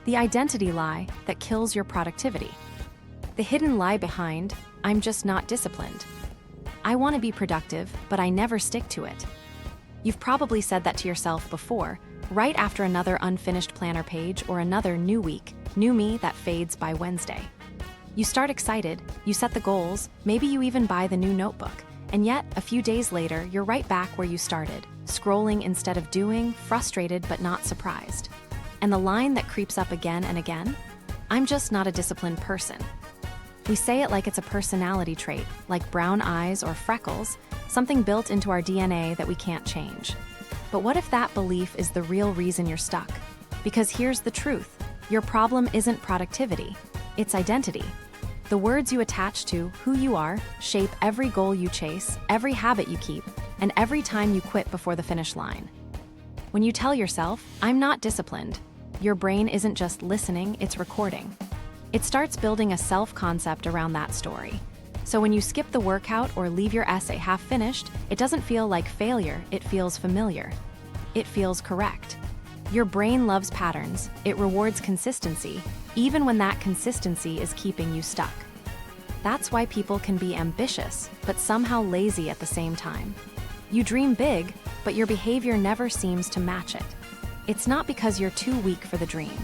the identity lie that kills your productivity. The hidden lie behind, I'm just not disciplined. I want to be productive, but I never stick to it. You've probably said that to yourself before, right after another unfinished planner page or another new week, new me that fades by Wednesday. You start excited, you set the goals, maybe you even buy the new notebook, and yet, a few days later, you're right back where you started, scrolling instead of doing, frustrated but not surprised. And the line that creeps up again and again? I'm just not a disciplined person. We say it like it's a personality trait, like brown eyes or freckles, something built into our DNA that we can't change. But what if that belief is the real reason you're stuck? Because here's the truth. Your problem isn't productivity, it's identity. The words you attach to who you are shape every goal you chase, every habit you keep, and every time you quit before the finish line. When you tell yourself, I'm not disciplined, your brain isn't just listening, it's recording. It starts building a self-concept around that story. So when you skip the workout or leave your essay half-finished, it doesn't feel like failure, it feels familiar. It feels correct. Your brain loves patterns, it rewards consistency, even when that consistency is keeping you stuck. That's why people can be ambitious, but somehow lazy at the same time. You dream big, but your behavior never seems to match it. It's not because you're too weak for the dream.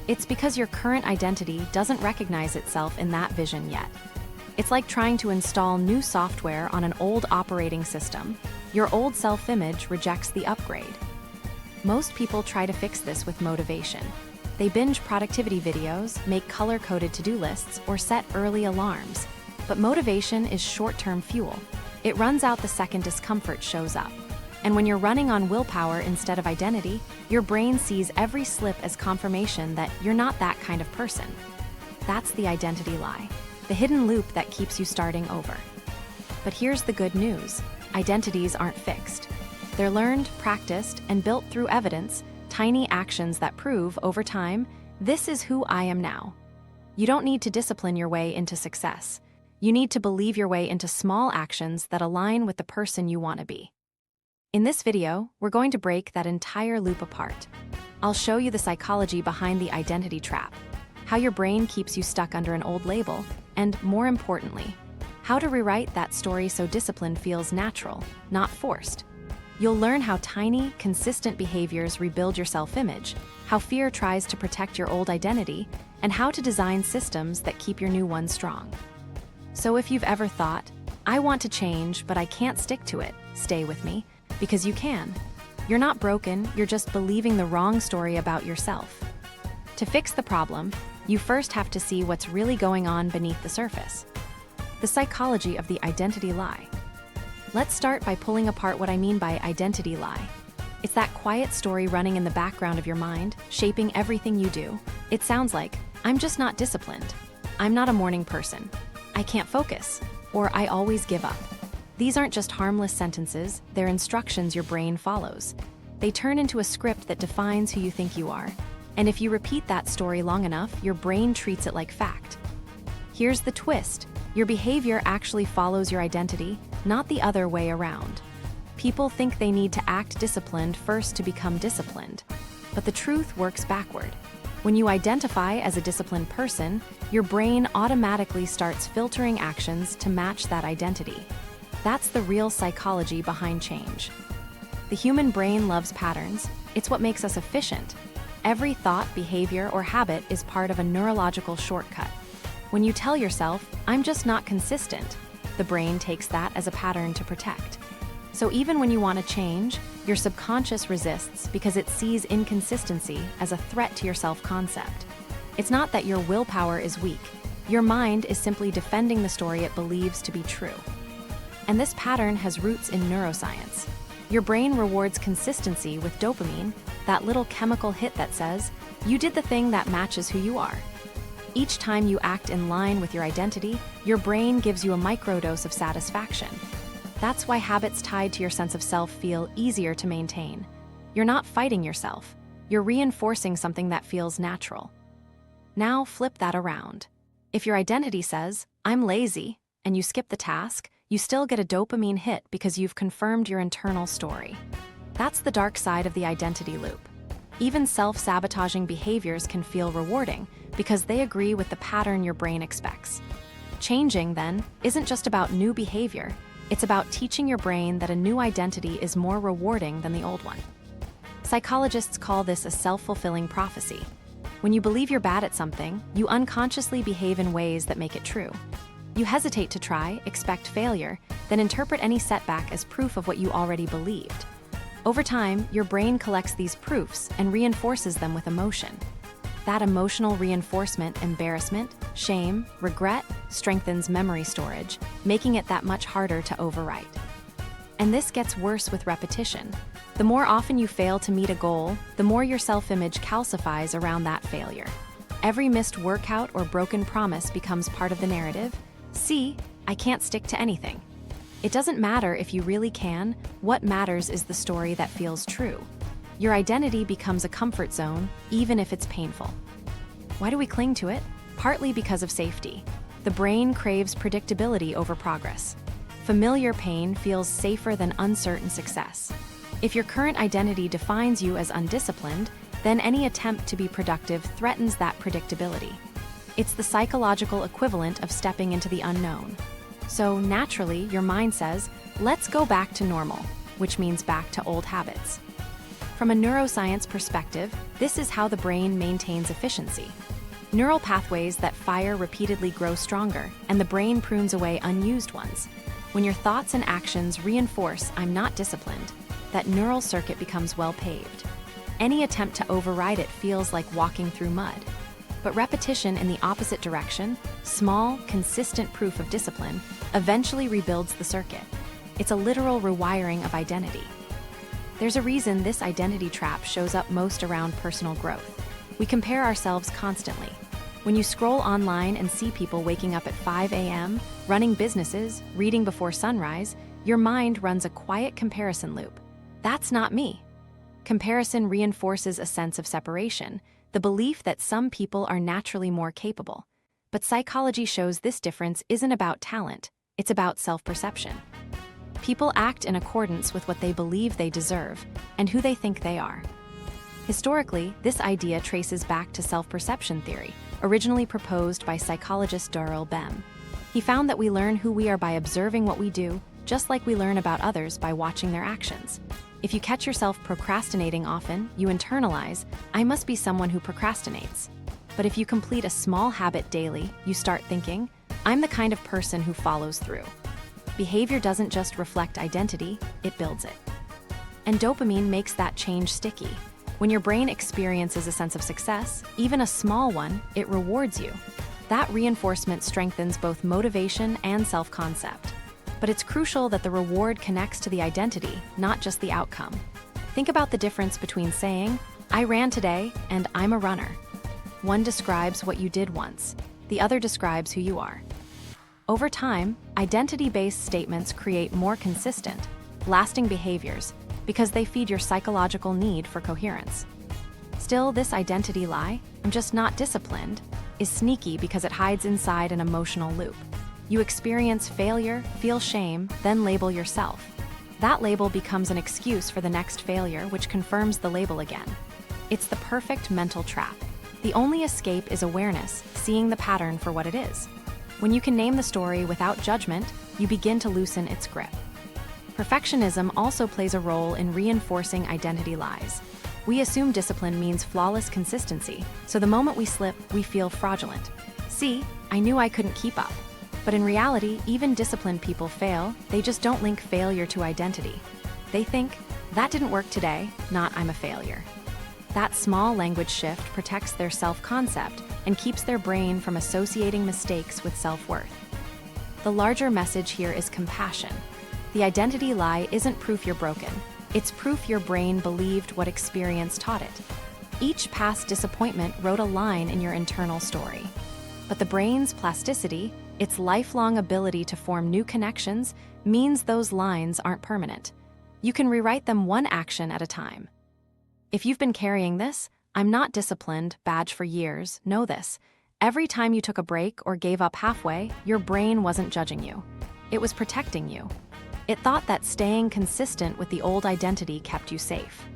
It's because your current identity doesn't recognize itself in that vision yet. It's like trying to install new software on an old operating system. Your old self-image rejects the upgrade. Most people try to fix this with motivation. They binge productivity videos, make color-coded to-do lists, or set early alarms. But motivation is short-term fuel. It runs out the second discomfort shows up. And when you're running on willpower instead of identity, your brain sees every slip as confirmation that you're not that kind of person. That's the identity lie, the hidden loop that keeps you starting over. But here's the good news. Identities aren't fixed. They're learned, practiced, and built through evidence, tiny actions that prove, over time, this is who I am now. You don't need to discipline your way into success. You need to believe your way into small actions that align with the person you want to be. In this video, we're going to break that entire loop apart. I'll show you the psychology behind the identity trap, how your brain keeps you stuck under an old label, and more importantly, how to rewrite that story so discipline feels natural, not forced. You'll learn how tiny, consistent behaviors rebuild your self-image, how fear tries to protect your old identity, and how to design systems that keep your new one strong. So if you've ever thought, I want to change, but I can't stick to it, stay with me, because you can. You're not broken, you're just believing the wrong story about yourself. To fix the problem, you first have to see what's really going on beneath the surface. The psychology of the identity lie. Let's start by pulling apart what I mean by identity lie. It's that quiet story running in the background of your mind, shaping everything you do. It sounds like, I'm just not disciplined. I'm not a morning person. I can't focus. Or I always give up. These aren't just harmless sentences, they're instructions your brain follows. They turn into a script that defines who you think you are. And if you repeat that story long enough, your brain treats it like fact. Here's the twist. Your behavior actually follows your identity, not the other way around. People think they need to act disciplined first to become disciplined. But the truth works backward. When you identify as a disciplined person, your brain automatically starts filtering actions to match that identity. That's the real psychology behind change. The human brain loves patterns. It's what makes us efficient. Every thought, behavior, or habit is part of a neurological shortcut. When you tell yourself, I'm just not consistent, the brain takes that as a pattern to protect. So even when you want to change, your subconscious resists because it sees inconsistency as a threat to your self-concept. It's not that your willpower is weak. Your mind is simply defending the story it believes to be true. And this pattern has roots in neuroscience. Your brain rewards consistency with dopamine, that little chemical hit that says, you did the thing that matches who you are. Each time you act in line with your identity, your brain gives you a microdose of satisfaction. That's why habits tied to your sense of self feel easier to maintain. You're not fighting yourself. You're reinforcing something that feels natural. Now flip that around. If your identity says, I'm lazy, and you skip the task, you still get a dopamine hit because you've confirmed your internal story. That's the dark side of the identity loop. Even self-sabotaging behaviors can feel rewarding because they agree with the pattern your brain expects. Changing, then, isn't just about new behavior, it's about teaching your brain that a new identity is more rewarding than the old one. Psychologists call this a self-fulfilling prophecy. When you believe you're bad at something, you unconsciously behave in ways that make it true. You hesitate to try, expect failure, then interpret any setback as proof of what you already believed. Over time, your brain collects these proofs and reinforces them with emotion. That emotional reinforcement, embarrassment, shame, regret, strengthens memory storage, making it that much harder to overwrite. And this gets worse with repetition. The more often you fail to meet a goal, the more your self-image calcifies around that failure. Every missed workout or broken promise becomes part of the narrative. See, I can't stick to anything. It doesn't matter if you really can, what matters is the story that feels true. Your identity becomes a comfort zone, even if it's painful. Why do we cling to it? Partly because of safety. The brain craves predictability over progress. Familiar pain feels safer than uncertain success. If your current identity defines you as undisciplined, then any attempt to be productive threatens that predictability. It's the psychological equivalent of stepping into the unknown. So naturally, your mind says, let's go back to normal, which means back to old habits. From a neuroscience perspective, this is how the brain maintains efficiency. Neural pathways that fire repeatedly grow stronger, and the brain prunes away unused ones. When your thoughts and actions reinforce "I'm not disciplined," that neural circuit becomes well paved. Any attempt to override it feels like walking through mud. But repetition in the opposite direction, small, consistent proof of discipline, eventually rebuilds the circuit. It's a literal rewiring of identity. There's a reason this identity trap shows up most around personal growth. We compare ourselves constantly. When you scroll online and see people waking up at 5 a.m., running businesses, reading before sunrise, your mind runs a quiet comparison loop. That's not me. Comparison reinforces a sense of separation, the belief that some people are naturally more capable. But psychology shows this difference isn't about talent, it's about self-perception. People act in accordance with what they believe they deserve and who they think they are. Historically, this idea traces back to self-perception theory, originally proposed by psychologist Darrell Bem. He found that we learn who we are by observing what we do, just like we learn about others by watching their actions. If you catch yourself procrastinating often, you internalize, "I must be someone who procrastinates." But if you complete a small habit daily, you start thinking, "I'm the kind of person who follows through." Behavior doesn't just reflect identity, it builds it. And dopamine makes that change sticky. When your brain experiences a sense of success, even a small one, it rewards you. That reinforcement strengthens both motivation and self-concept. But it's crucial that the reward connects to the identity, not just the outcome. Think about the difference between saying, "I ran today," and "I'm a runner." One describes what you did once, the other describes who you are. Over time, identity-based statements create more consistent, lasting behaviors because they feed your psychological need for coherence. Still, this identity lie, "I'm just not disciplined," is sneaky because it hides inside an emotional loop. You experience failure, feel shame, then label yourself. That label becomes an excuse for the next failure, which confirms the label again. It's the perfect mental trap. The only escape is awareness, seeing the pattern for what it is. When you can name the story without judgment, you begin to loosen its grip. Perfectionism also plays a role in reinforcing identity lies. We assume discipline means flawless consistency, so the moment we slip, we feel fraudulent. "See, I knew I couldn't keep up." But in reality, even disciplined people fail, they just don't link failure to identity. They think, "That didn't work today," not "I'm a failure." That small language shift protects their self-concept and keeps their brain from associating mistakes with self-worth. The larger message here is compassion. The identity lie isn't proof you're broken. It's proof your brain believed what experience taught it. Each past disappointment wrote a line in your internal story. But the brain's plasticity, its lifelong ability to form new connections, means those lines aren't permanent. You can rewrite them one action at a time. If you've been carrying this "I'm not disciplined" badge for years, know this. Every time you took a break or gave up halfway, your brain wasn't judging you. It was protecting you. It thought that staying consistent with the old identity kept you safe.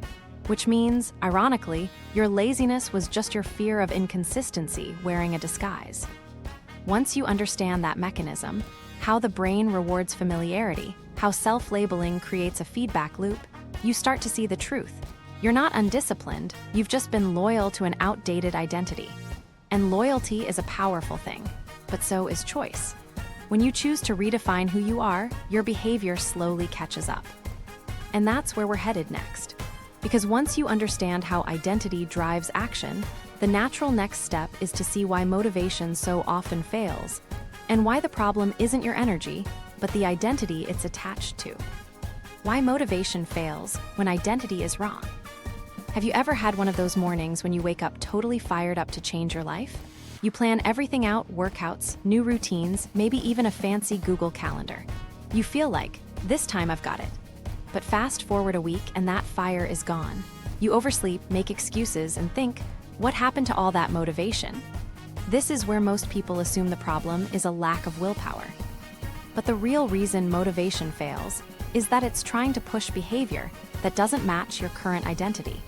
which means, ironically, your laziness was just your fear of inconsistency wearing a disguise. Once you understand that mechanism, how the brain rewards familiarity, how self-labeling creates a feedback loop, you start to see the truth. You're not undisciplined, you've just been loyal to an outdated identity. And loyalty is a powerful thing, but so is choice. When you choose to redefine who you are, your behavior slowly catches up. And that's where we're headed next. Because once you understand how identity drives action, the natural next step is to see why motivation so often fails, and why the problem isn't your energy, but the identity it's attached to. Why motivation fails when identity is wrong. Have you ever had one of those mornings when you wake up totally fired up to change your life? You plan everything out, workouts, new routines, maybe even a fancy Google Calendar. You feel like, this time I've got it. But fast forward a week and that fire is gone. You oversleep, make excuses, and think, what happened to all that motivation? This is where most people assume the problem is a lack of willpower. But the real reason motivation fails is that it's trying to push behavior that doesn't match your current identity.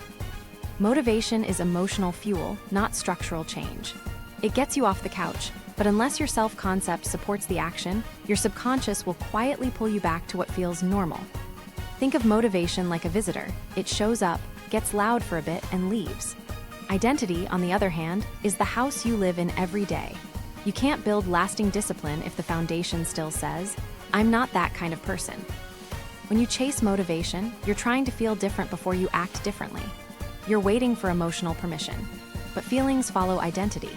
Motivation is emotional fuel, not structural change. It gets you off the couch, but unless your self-concept supports the action, your subconscious will quietly pull you back to what feels normal. Think of motivation like a visitor. It shows up, gets loud for a bit, and leaves. Identity, on the other hand, is the house you live in every day. You can't build lasting discipline if the foundation still says, I'm not that kind of person. When you chase motivation, you're trying to feel different before you act differently. You're waiting for emotional permission. But feelings follow identity.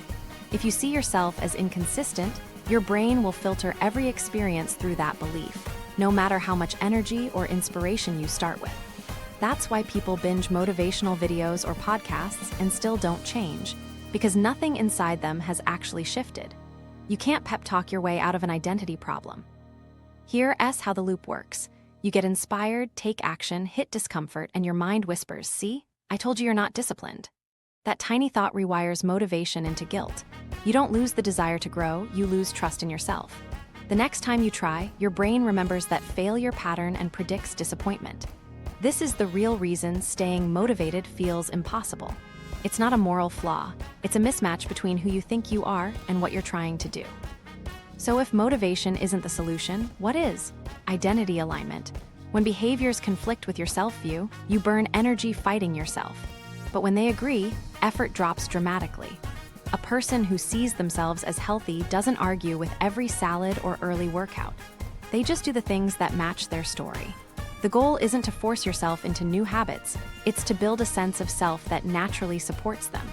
If you see yourself as inconsistent, your brain will filter every experience through that belief, no matter how much energy or inspiration you start with. That's why people binge motivational videos or podcasts and still don't change, because nothing inside them has actually shifted. You can't pep talk your way out of an identity problem. Here's how the loop works. You get inspired, take action, hit discomfort, and your mind whispers, see? I told you you're not disciplined. That tiny thought rewires motivation into guilt. You don't lose the desire to grow, you lose trust in yourself. The next time you try, your brain remembers that failure pattern and predicts disappointment. This is the real reason staying motivated feels impossible. It's not a moral flaw. It's a mismatch between who you think you are and what you're trying to do. So if motivation isn't the solution, what is? Identity alignment. When behaviors conflict with your self-view, you burn energy fighting yourself. But when they agree, effort drops dramatically. A person who sees themselves as healthy doesn't argue with every salad or early workout. They just do the things that match their story. The goal isn't to force yourself into new habits, it's to build a sense of self that naturally supports them.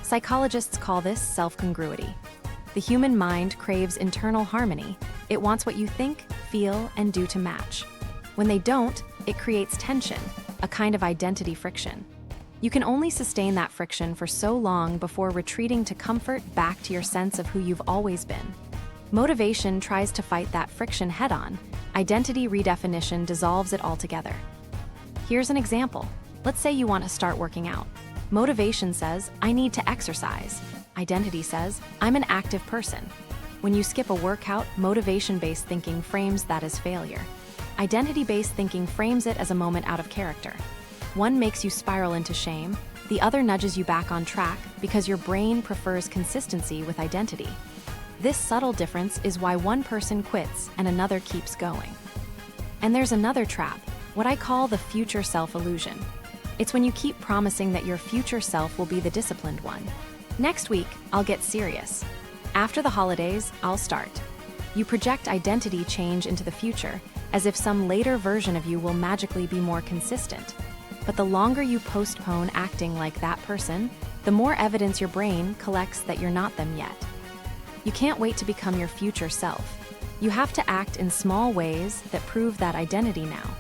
Psychologists call this self-congruity. The human mind craves internal harmony. It wants what you think, feel, and do to match. When they don't, it creates tension, a kind of identity friction. You can only sustain that friction for so long before retreating to comfort back to your sense of who you've always been. Motivation tries to fight that friction head-on. Identity redefinition dissolves it altogether. Here's an example. Let's say you want to start working out. Motivation says, I need to exercise. Identity says, I'm an active person. When you skip a workout, motivation-based thinking frames that as failure. Identity-based thinking frames it as a moment out of character. One makes you spiral into shame, the other nudges you back on track because your brain prefers consistency with identity. This subtle difference is why one person quits and another keeps going. And there's another trap, what I call the future self illusion. It's when you keep promising that your future self will be the disciplined one. Next week, I'll get serious. After the holidays, I'll start. You project identity change into the future, as if some later version of you will magically be more consistent. But the longer you postpone acting like that person, the more evidence your brain collects that you're not them yet. You can't wait to become your future self. You have to act in small ways that prove that identity now.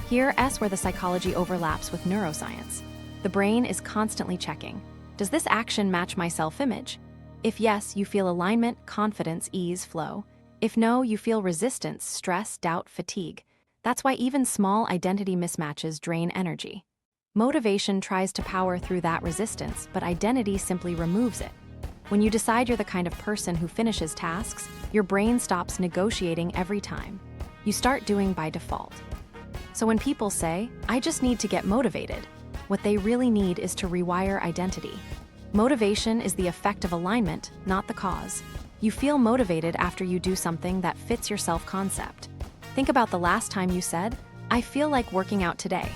Here's where the psychology overlaps with neuroscience. The brain is constantly checking. Does this action match my self-image? If yes, you feel alignment, confidence, ease, flow. If no, you feel resistance, stress, doubt, fatigue. That's why even small identity mismatches drain energy. Motivation tries to power through that resistance, but identity simply removes it. When you decide you're the kind of person who finishes tasks, your brain stops negotiating every time. You start doing by default. So when people say, I just need to get motivated, what they really need is to rewire identity. Motivation is the effect of alignment, not the cause. You feel motivated after you do something that fits your self-concept. Think about the last time you said, "I feel like working out today."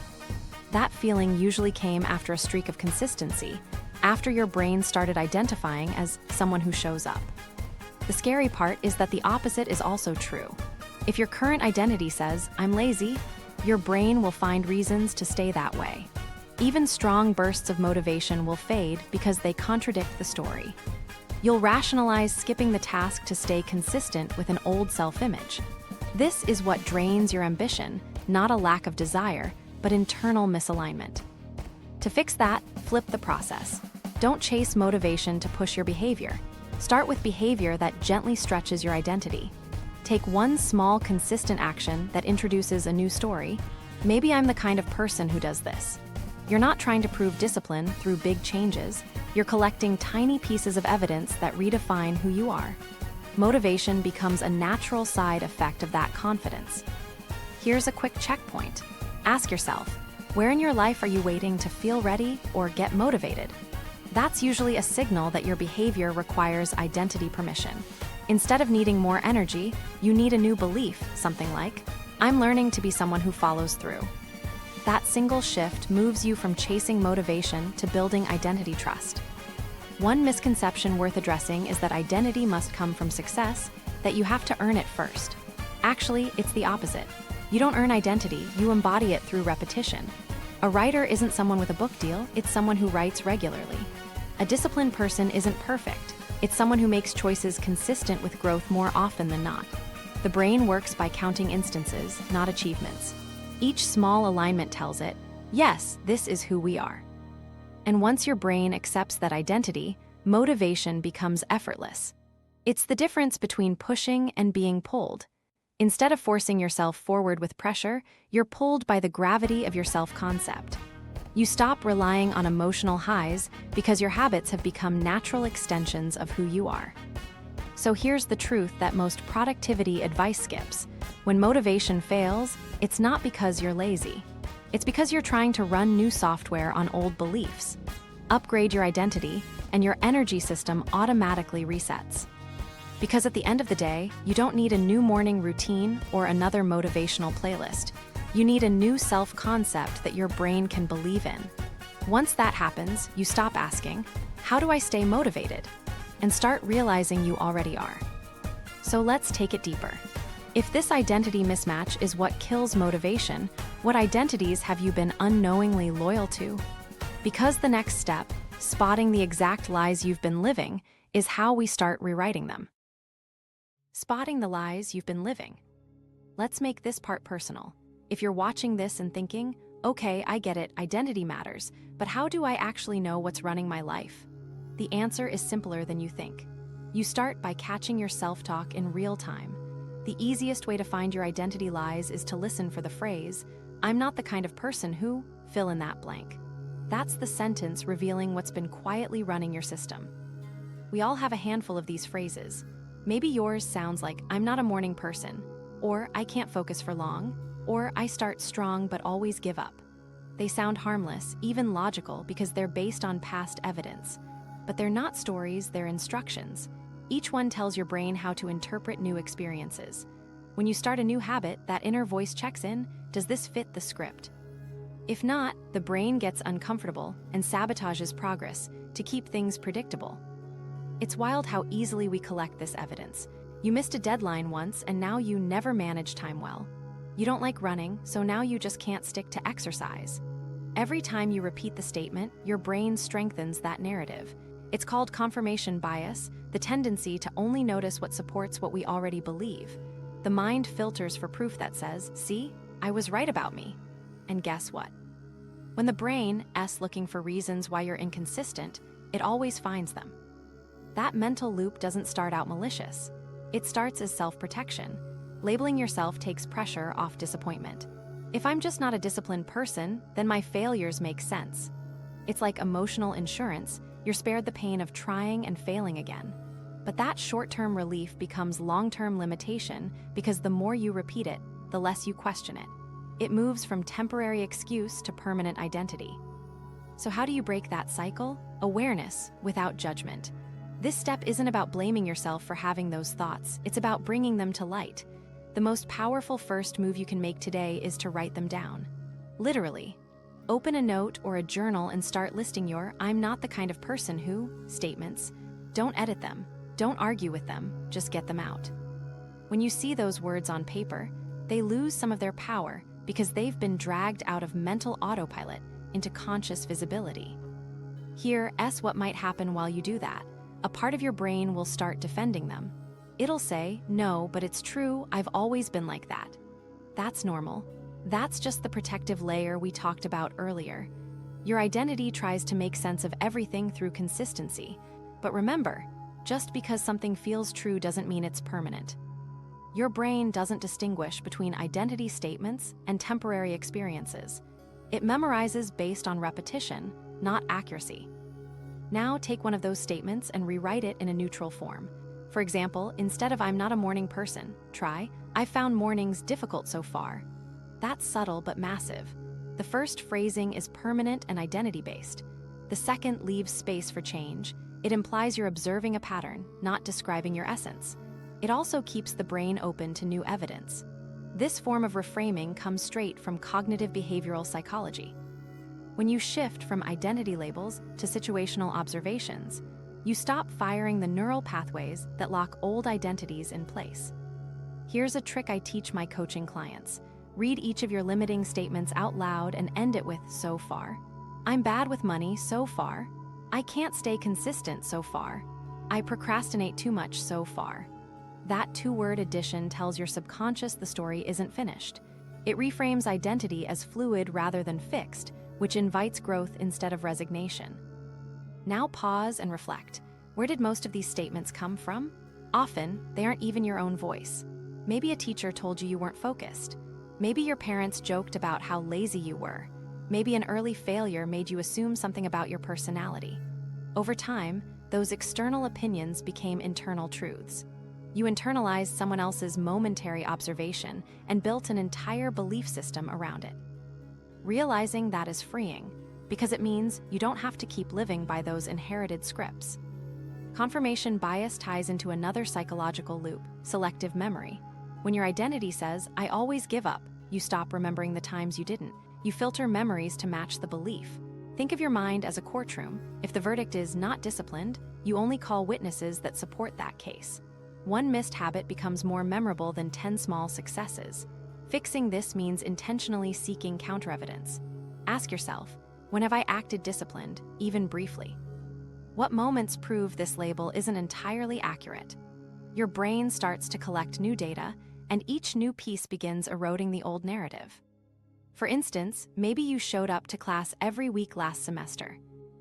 That feeling usually came after a streak of consistency, after your brain started identifying as someone who shows up. The scary part is that the opposite is also true. If your current identity says, "I'm lazy," your brain will find reasons to stay that way. Even strong bursts of motivation will fade because they contradict the story. You'll rationalize skipping the task to stay consistent with an old self-image. This is what drains your ambition, not a lack of desire, but internal misalignment. To fix that, flip the process. Don't chase motivation to push your behavior. Start with behavior that gently stretches your identity. Take one small, consistent action that introduces a new story. Maybe I'm the kind of person who does this. You're not trying to prove discipline through big changes. You're collecting tiny pieces of evidence that redefine who you are. Motivation becomes a natural side effect of that confidence. Here's a quick checkpoint. Ask yourself, where in your life are you waiting to feel ready or get motivated? That's usually a signal that your behavior requires identity permission. Instead of needing more energy, you need a new belief, something like, "I'm learning to be someone who follows through." That single shift moves you from chasing motivation to building identity trust. One misconception worth addressing is that identity must come from success, that you have to earn it first. Actually, it's the opposite. You don't earn identity, you embody it through repetition. A writer isn't someone with a book deal, it's someone who writes regularly. A disciplined person isn't perfect. It's someone who makes choices consistent with growth more often than not. The brain works by counting instances, not achievements. Each small alignment tells it, yes, this is who we are. And once your brain accepts that identity, motivation becomes effortless. It's the difference between pushing and being pulled. Instead of forcing yourself forward with pressure, you're pulled by the gravity of your self-concept. You stop relying on emotional highs because your habits have become natural extensions of who you are. So here's the truth that most productivity advice skips. When motivation fails, it's not because you're lazy. It's because you're trying to run new software on old beliefs. Upgrade your identity, and your energy system automatically resets. Because at the end of the day, you don't need a new morning routine or another motivational playlist. You need a new self-concept that your brain can believe in. Once that happens, you stop asking, "How do I stay motivated?" and start realizing you already are. So let's take it deeper. If this identity mismatch is what kills motivation, what identities have you been unknowingly loyal to? Because the next step, spotting the exact lies you've been living, is how we start rewriting them. Spotting the lies you've been living. Let's make this part personal. If you're watching this and thinking, "Okay, I get it, identity matters, but how do I actually know what's running my life?" The answer is simpler than you think. You start by catching your self-talk in real time. The easiest way to find your identity lies is to listen for the phrase, "I'm not the kind of person who," fill in that blank. That's the sentence revealing what's been quietly running your system. We all have a handful of these phrases. Maybe yours sounds like, "I'm not a morning person," or "I can't focus for long," or "I start strong but always give up." They sound harmless, even logical, because they're based on past evidence. But they're not stories, they're instructions. Each one tells your brain how to interpret new experiences. When you start a new habit, that inner voice checks in, does this fit the script? If not, the brain gets uncomfortable and sabotages progress to keep things predictable. It's wild how easily we collect this evidence. You missed a deadline once and now you never manage time well. You don't like running, so now you just can't stick to exercise. Every time you repeat the statement, your brain strengthens that narrative. It's called confirmation bias, the tendency to only notice what supports what we already believe. The mind filters for proof that says, "See, I was right about me." And guess what? When the brain is looking for reasons why you're inconsistent, it always finds them. That mental loop doesn't start out malicious. It starts as self-protection. Labeling yourself takes pressure off disappointment. If I'm just not a disciplined person, then my failures make sense. It's like emotional insurance. You're spared the pain of trying and failing again. But that short-term relief becomes long-term limitation because the more you repeat it, the less you question it. It moves from temporary excuse to permanent identity. So how do you break that cycle? Awareness without judgment. This step isn't about blaming yourself for having those thoughts, it's about bringing them to light. The most powerful first move you can make today is to write them down. Literally. Open a note or a journal and start listing your "I'm not the kind of person who" statements. Don't edit them. Don't argue with them. Just get them out. When you see those words on paper, they lose some of their power because they've been dragged out of mental autopilot into conscious visibility. Here's what might happen while you do that. A part of your brain will start defending them. It'll say, "No, but it's true, I've always been like that." That's normal. That's just the protective layer we talked about earlier. Your identity tries to make sense of everything through consistency. But remember, just because something feels true doesn't mean it's permanent. Your brain doesn't distinguish between identity statements and temporary experiences. It memorizes based on repetition, not accuracy. Now take one of those statements and rewrite it in a neutral form. For example, instead of "I'm not a morning person," try "I found mornings difficult so far." That's subtle but massive. The first phrasing is permanent and identity-based. The second leaves space for change. It implies you're observing a pattern, not describing your essence. It also keeps the brain open to new evidence. This form of reframing comes straight from cognitive behavioral psychology. When you shift from identity labels to situational observations, you stop firing the neural pathways that lock old identities in place. Here's a trick I teach my coaching clients. Read each of your limiting statements out loud and end it with "so far." "I'm bad with money so far." "I can't stay consistent so far." "I procrastinate too much so far." That two-word addition tells your subconscious the story isn't finished. It reframes identity as fluid rather than fixed, which invites growth instead of resignation. Now pause and reflect. Where did most of these statements come from? Often, they aren't even your own voice. Maybe a teacher told you weren't focused. Maybe your parents joked about how lazy you were. Maybe an early failure made you assume something about your personality. Over time, those external opinions became internal truths. You internalized someone else's momentary observation and built an entire belief system around it. Realizing that is freeing, because it means you don't have to keep living by those inherited scripts. Confirmation bias ties into another psychological loop, selective memory. When your identity says, "I always give up," you stop remembering the times you didn't. You filter memories to match the belief. Think of your mind as a courtroom. If the verdict is "not disciplined," you only call witnesses that support that case. One missed habit becomes more memorable than 10 small successes. Fixing this means intentionally seeking counter-evidence. Ask yourself, when have I acted disciplined, even briefly? What moments prove this label isn't entirely accurate? Your brain starts to collect new data, and each new piece begins eroding the old narrative. For instance, maybe you showed up to class every week last semester.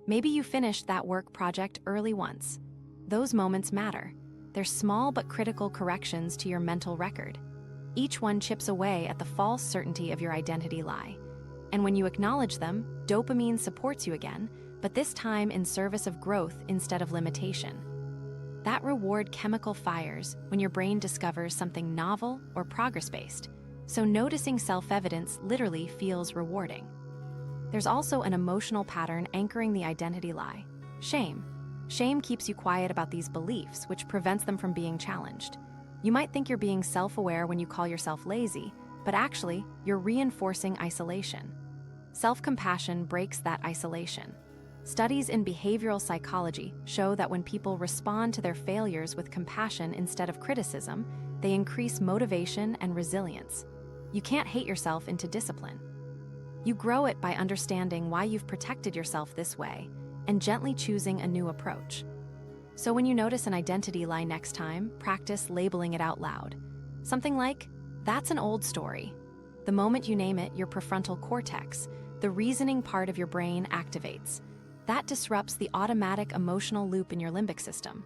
Maybe you finished that work project early once. Those moments matter. They're small but critical corrections to your mental record. Each one chips away at the false certainty of your identity lie. And when you acknowledge them, dopamine supports you again, but this time in service of growth instead of limitation. That reward chemical fires when your brain discovers something novel or progress-based, so noticing self-evidence literally feels rewarding. There's also an emotional pattern anchoring the identity lie: shame. Shame keeps you quiet about these beliefs, which prevents them from being challenged. You might think you're being self-aware when you call yourself lazy, but actually, you're reinforcing isolation. Self-compassion breaks that isolation. Studies in behavioral psychology show that when people respond to their failures with compassion instead of criticism, they increase motivation and resilience. You can't hate yourself into discipline. You grow it by understanding why you've protected yourself this way and gently choosing a new approach. So when you notice an identity lie next time, practice labeling it out loud. Something like, "That's an old story." The moment you name it, your prefrontal cortex, the reasoning part of your brain, activates. That disrupts the automatic emotional loop in your limbic system.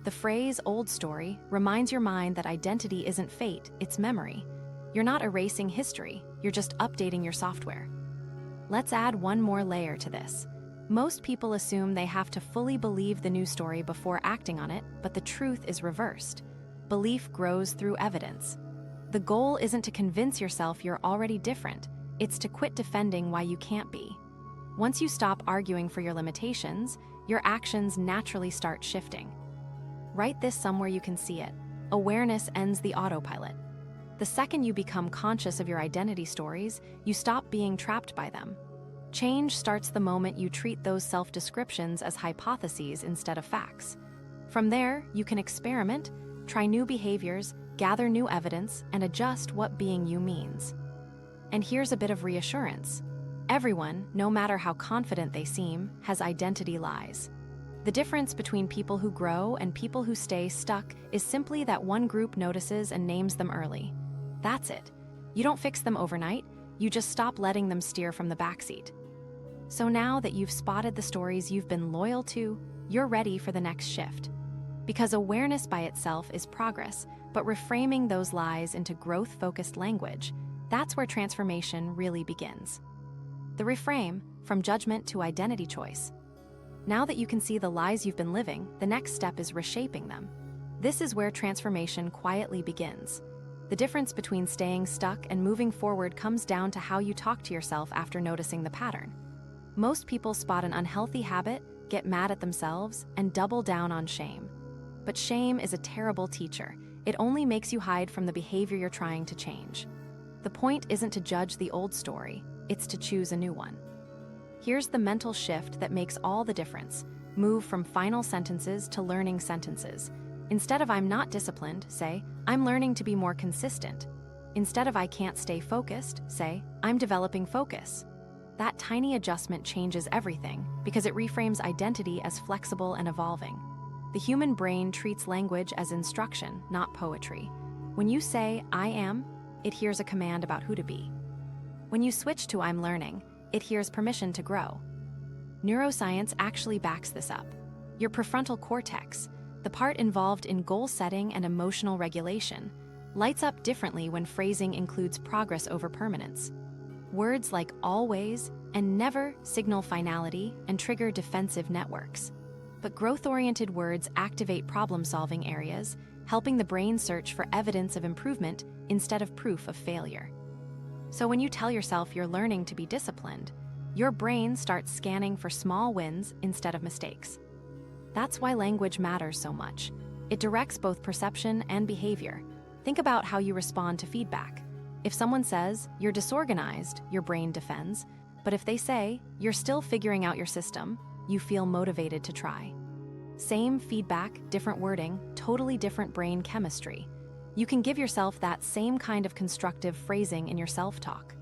The phrase "old story" reminds your mind that identity isn't fate, it's memory. You're not erasing history, you're just updating your software. Let's add one more layer to this. Most people assume they have to fully believe the new story before acting on it, but the truth is reversed. Belief grows through evidence. The goal isn't to convince yourself you're already different, it's to quit defending why you can't be. Once you stop arguing for your limitations, your actions naturally start shifting. Write this somewhere you can see it. Awareness ends the autopilot. The second you become conscious of your identity stories, you stop being trapped by them. Change starts the moment you treat those self-descriptions as hypotheses instead of facts. From there, you can experiment, try new behaviors, gather new evidence, and adjust what being you means. And here's a bit of reassurance. Everyone, no matter how confident they seem, has identity lies. The difference between people who grow and people who stay stuck is simply that one group notices and names them early. That's it. You don't fix them overnight, you just stop letting them steer from the backseat. So now that you've spotted the stories you've been loyal to, you're ready for the next shift. Because awareness by itself is progress, but reframing those lies into growth-focused language, that's where transformation really begins. The reframe, from judgment to identity choice. Now that you can see the lies you've been living, the next step is reshaping them. This is where transformation quietly begins. The difference between staying stuck and moving forward comes down to how you talk to yourself after noticing the pattern. Most people spot an unhealthy habit, get mad at themselves, and double down on shame. But shame is a terrible teacher. It only makes you hide from the behavior you're trying to change. The point isn't to judge the old story, it's to choose a new one. Here's the mental shift that makes all the difference. Move from final sentences to learning sentences. Instead of "I'm not disciplined," say, "I'm learning to be more consistent." Instead of "I can't stay focused," say, "I'm developing focus." That tiny adjustment changes everything because it reframes identity as flexible and evolving. The human brain treats language as instruction, not poetry. When you say, "I am," it hears a command about who to be. When you switch to "I'm learning," it hears permission to grow. Neuroscience actually backs this up. Your prefrontal cortex, the part involved in goal setting and emotional regulation, lights up differently when phrasing includes progress over permanence. Words like "always" and "never" signal finality and trigger defensive networks. But growth-oriented words activate problem-solving areas, helping the brain search for evidence of improvement instead of proof of failure. So when you tell yourself you're learning to be disciplined, your brain starts scanning for small wins instead of mistakes. That's why language matters so much. It directs both perception and behavior. Think about how you respond to feedback. If someone says, "You're disorganized," your brain defends. But if they say, "You're still figuring out your system," you feel motivated to try. Same feedback, different wording, totally different brain chemistry. You can give yourself that same kind of constructive phrasing in your self-talk.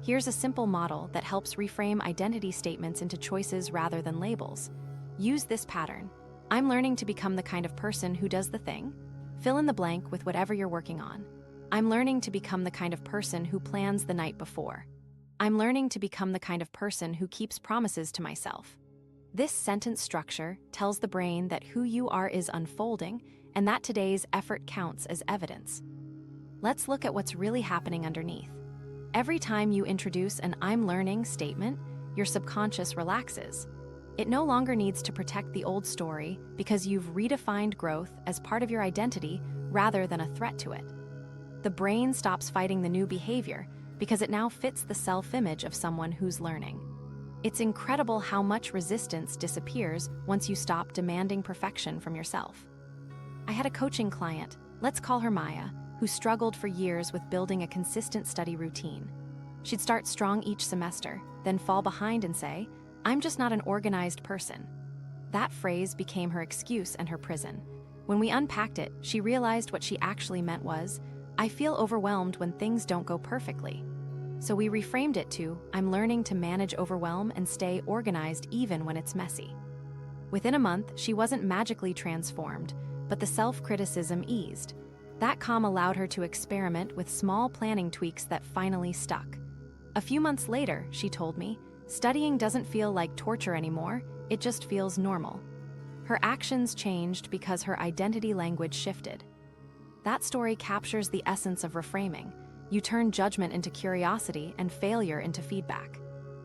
Here's a simple model that helps reframe identity statements into choices rather than labels. Use this pattern. "I'm learning to become the kind of person who does the thing." Fill in the blank with whatever you're working on. "I'm learning to become the kind of person who plans the night before." "I'm learning to become the kind of person who keeps promises to myself." This sentence structure tells the brain that who you are is unfolding and that today's effort counts as evidence. Let's look at what's really happening underneath. Every time you introduce an "I'm learning" statement, your subconscious relaxes. It no longer needs to protect the old story because you've redefined growth as part of your identity rather than a threat to it. The brain stops fighting the new behavior because it now fits the self-image of someone who's learning. It's incredible how much resistance disappears once you stop demanding perfection from yourself. I had a coaching client, let's call her Maya, who struggled for years with building a consistent study routine. She'd start strong each semester, then fall behind and say, "I'm just not an organized person." That phrase became her excuse and her prison. When we unpacked it, she realized what she actually meant was, "I feel overwhelmed when things don't go perfectly." So we reframed it to, "I'm learning to manage overwhelm and stay organized even when it's messy." Within a month, she wasn't magically transformed, but the self-criticism eased. That calm allowed her to experiment with small planning tweaks that finally stuck. A few months later, she told me, "Studying doesn't feel like torture anymore, it just feels normal." Her actions changed because her identity language shifted. That story captures the essence of reframing. You turn judgment into curiosity and failure into feedback.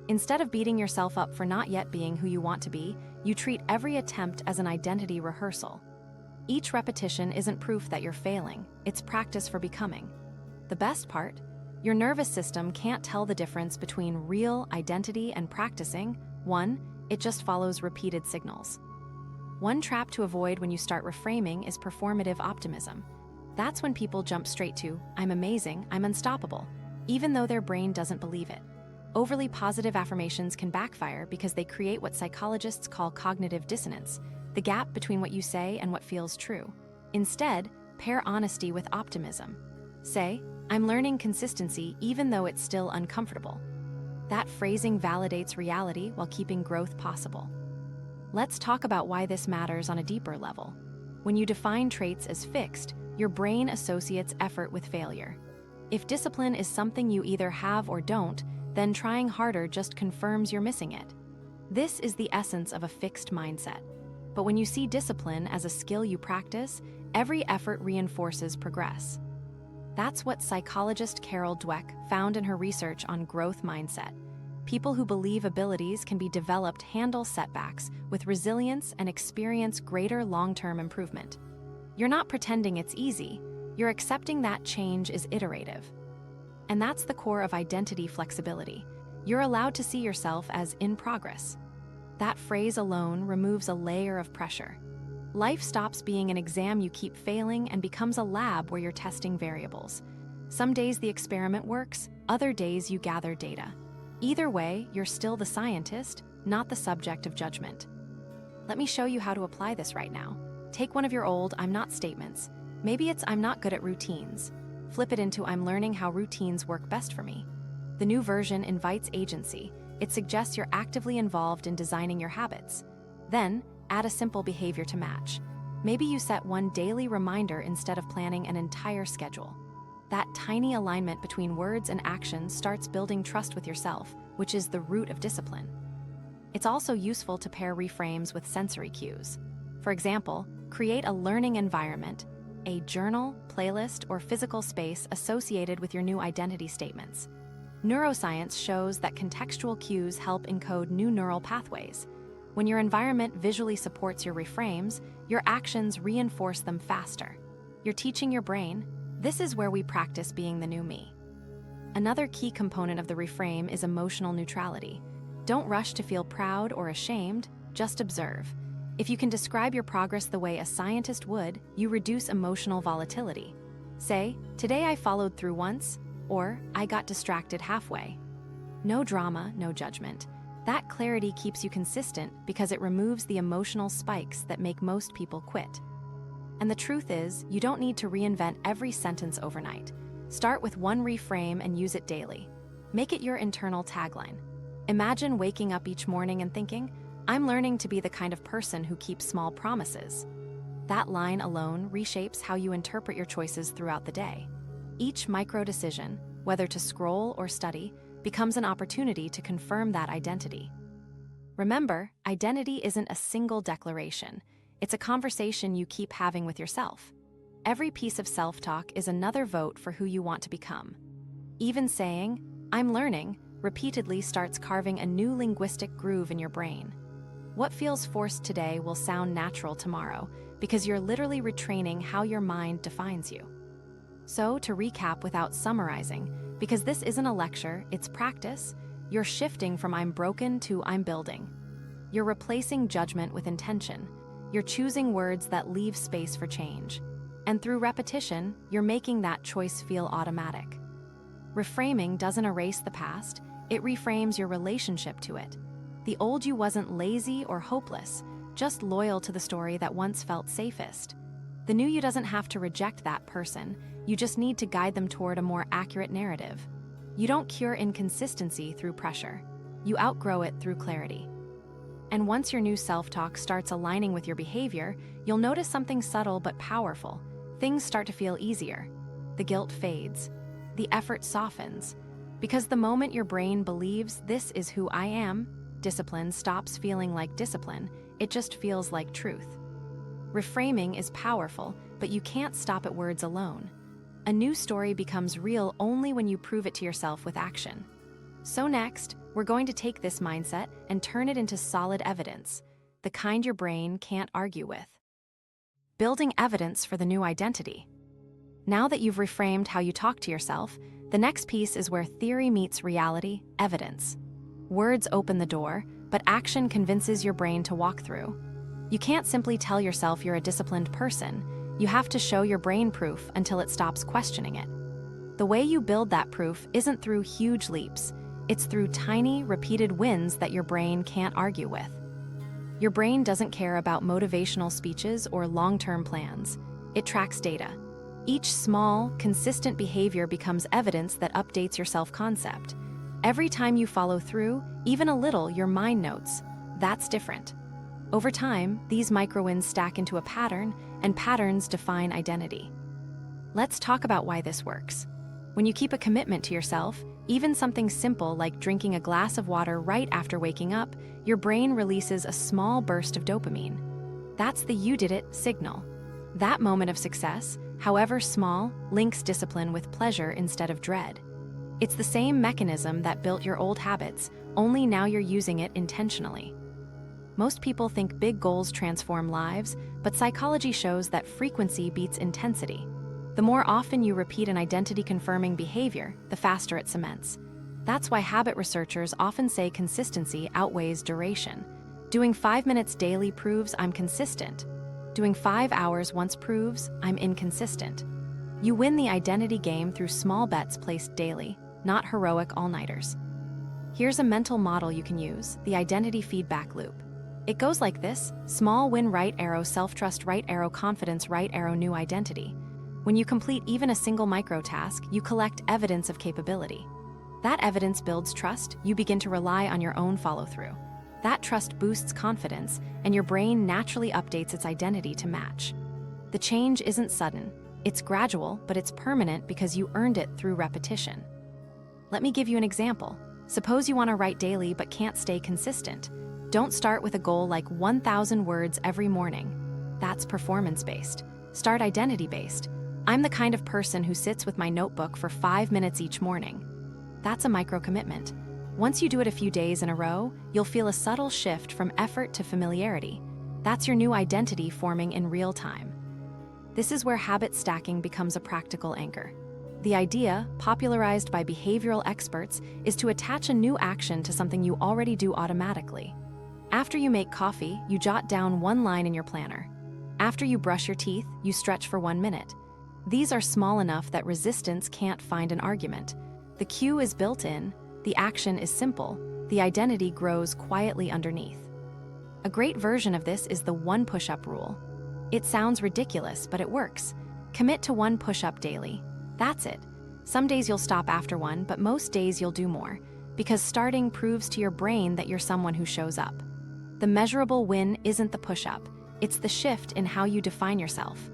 Instead of beating yourself up for not yet being who you want to be, you treat every attempt as an identity rehearsal. Each repetition isn't proof that you're failing, it's practice for becoming. The best part? Your nervous system can't tell the difference between real identity and practicing. One, it just follows repeated signals. One trap to avoid when you start reframing is performative optimism. That's when people jump straight to, I'm amazing, I'm unstoppable, even though their brain doesn't believe it. Overly positive affirmations can backfire because they create what psychologists call cognitive dissonance, the gap between what you say and what feels true. Instead, pair honesty with optimism. Say, I'm learning consistency even though it's still uncomfortable. That phrasing validates reality while keeping growth possible. Let's talk about why this matters on a deeper level. When you define traits as fixed, your brain associates effort with failure. If discipline is something you either have or don't, then trying harder just confirms you're missing it. This is the essence of a fixed mindset. But when you see discipline as a skill you practice, every effort reinforces progress. That's what psychologist Carol Dweck found in her research on growth mindset. People who believe abilities can be developed handle setbacks with resilience and experience greater long-term improvement. You're not pretending it's easy, you're accepting that change is iterative. And that's the core of identity flexibility. You're allowed to see yourself as in progress. That phrase alone removes a layer of pressure. Life stops being an exam you keep failing and becomes a lab where you're testing variables. Some days the experiment works, other days you gather data. Either way, you're still the scientist, not the subject of judgment. Let me show you how to apply this right now. Take one of your old I'm not statements. Maybe it's I'm not good at routines. Flip it into I'm learning how routines work best for me. The new version invites agency. It suggests you're actively involved in designing your habits. Then, add a simple behavior to match. Maybe you set one daily reminder instead of planning an entire schedule. That tiny alignment between words and actions starts building trust with yourself, which is the root of discipline. It's also useful to pair reframes with sensory cues. For example, create a learning environment, a journal, playlist, or physical space associated with your new identity statements. Neuroscience shows that contextual cues help encode new neural pathways. When your environment visually supports your reframes, your actions reinforce them faster. You're teaching your brain, this is where we practice being the new me. Another key component of the reframe is emotional neutrality. Don't rush to feel proud or ashamed, just observe. If you can describe your progress the way a scientist would, you reduce emotional volatility. Say, today I followed through once, or I got distracted halfway. No drama, no judgment. That clarity keeps you consistent because it removes the emotional spikes that make most people quit. And the truth is, you don't need to reinvent every sentence overnight. Start with one reframe and use it daily. Make it your internal tagline. Imagine waking up each morning and thinking, I'm learning to be the kind of person who keeps small promises. That line alone reshapes how you interpret your choices throughout the day. Each micro decision, whether to scroll or study, becomes an opportunity to confirm that identity. Remember, identity isn't a single declaration. It's a conversation you keep having with yourself. Every piece of self-talk is another vote for who you want to become. Even saying, I'm learning, repeatedly starts carving a new linguistic groove in your brain. What feels forced today will sound natural tomorrow because you're literally retraining how your mind defines you. So, to recap without summarizing, because this isn't a lecture, it's practice, you're shifting from I'm broken to I'm building. You're replacing judgment with intention. You're choosing words that leave space for change. And through repetition, you're making that choice feel automatic. Reframing doesn't erase the past, it reframes your relationship to it. The old you wasn't lazy or hopeless, just loyal to the story that once felt safest. The new you doesn't have to reject that person, you just need to guide them toward a more accurate narrative. You don't cure inconsistency through pressure. You outgrow it through clarity. And once your new self-talk starts aligning with your behavior, you'll notice something subtle but powerful. Things start to feel easier. The guilt fades. The effort softens. Because the moment your brain believes this is who I am, discipline stops feeling like discipline, it just feels like truth. Reframing is powerful, but you can't stop at words alone. A new story becomes real only when you prove it to yourself with action. So next, we're going to take this mindset and turn it into solid evidence, the kind your brain can't argue with. Building evidence for the new identity. Now that you've reframed how you talk to yourself, The next piece is where theory meets reality, evidence. Words open the door, but action convinces your brain to walk through. You can't simply tell yourself you're a disciplined person. You have to show your brain proof until it stops questioning it. The way you build that proof isn't through huge leaps. It's through tiny, repeated wins that your brain can't argue with. Your brain doesn't care about motivational speeches or long-term plans. It tracks data. Each small, consistent behavior becomes evidence that updates your self-concept. Every time you follow through, even a little, your mind notes, "That's different." Over time, these micro-wins stack into a pattern, and patterns define identity. Let's talk about why this works. When you keep a commitment to yourself, even something simple like drinking a glass of water right after waking up, your brain releases a small burst of dopamine. That's the "you did it" signal. That moment of success, however small, links discipline with pleasure instead of dread. It's the same mechanism that built your old habits, only now you're using it intentionally. Most people think big goals transform lives, but psychology shows that frequency beats intensity. The more often you repeat an identity-confirming behavior, the faster it cements. That's why habit researchers often say consistency outweighs duration. Doing 5 minutes daily proves I'm consistent. Doing 5 hours once proves I'm inconsistent. You win the identity game through small bets placed daily, not heroic all-nighters. Here's a mental model you can use, the identity feedback loop. It goes like this: small win, right arrow, self-trust, right arrow, confidence, right arrow, new identity. When you complete even a single micro-task, you collect evidence of capability. That evidence builds trust. You begin to rely on your own follow-through. That trust boosts confidence, and your brain naturally updates its identity to match. The change isn't sudden. It's gradual, but it's permanent because you earned it through repetition. Let me give you an example. Suppose you want to write daily but can't stay consistent. Don't start with a goal like 1,000 words every morning. That's performance-based. Start identity-based. I'm the kind of person who sits with my notebook for 5 minutes each morning. That's a micro-commitment. Once you do it a few days in a row, you'll feel a subtle shift from effort to familiarity. That's your new identity forming in real time. This is where habit stacking becomes a practical anchor. The idea, popularized by behavioral experts, is to attach a new action to something you already do automatically. After you make coffee, you jot down one line in your planner. After you brush your teeth, you stretch for 1 minute. These are small enough that resistance can't find an argument. The cue is built in, the action is simple, the identity grows quietly underneath. A great version of this is the 1 push-up rule. It sounds ridiculous, but it works. Commit to 1 push-up daily. That's it. Some days you'll stop after 1, but most days you'll do more, because starting proves to your brain that you're someone who shows up. The measurable win isn't the push-up, it's the shift in how you define yourself.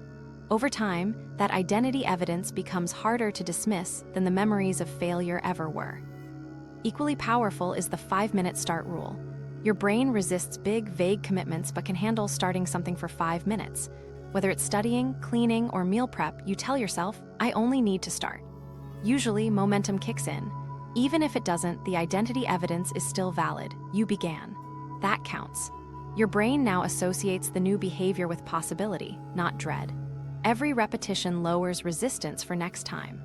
Over time, that identity evidence becomes harder to dismiss than the memories of failure ever were. Equally powerful is the 5-minute start rule. Your brain resists big, vague commitments but can handle starting something for 5 minutes. Whether it's studying, cleaning, or meal prep, you tell yourself, I only need to start. Usually, momentum kicks in. Even if it doesn't, the identity evidence is still valid. You began. That counts. Your brain now associates the new behavior with possibility, not dread. Every repetition lowers resistance for next time.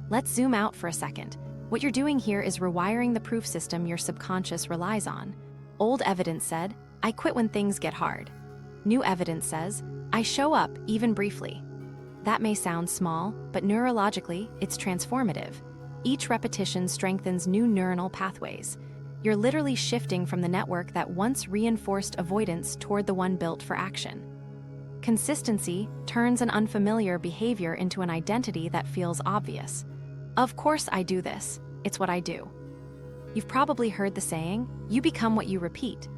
Let's zoom out for a second. What you're doing here is rewiring the proof system your subconscious relies on. Old evidence said, I quit when things get hard. New evidence says, I show up, even briefly. That may sound small, but neurologically, it's transformative. Each repetition strengthens new neuronal pathways. You're literally shifting from the network that once reinforced avoidance toward the one built for action. Consistency turns an unfamiliar behavior into an identity that feels obvious. Of course I do this. It's what I do. You've probably heard the saying, you become what you repeat.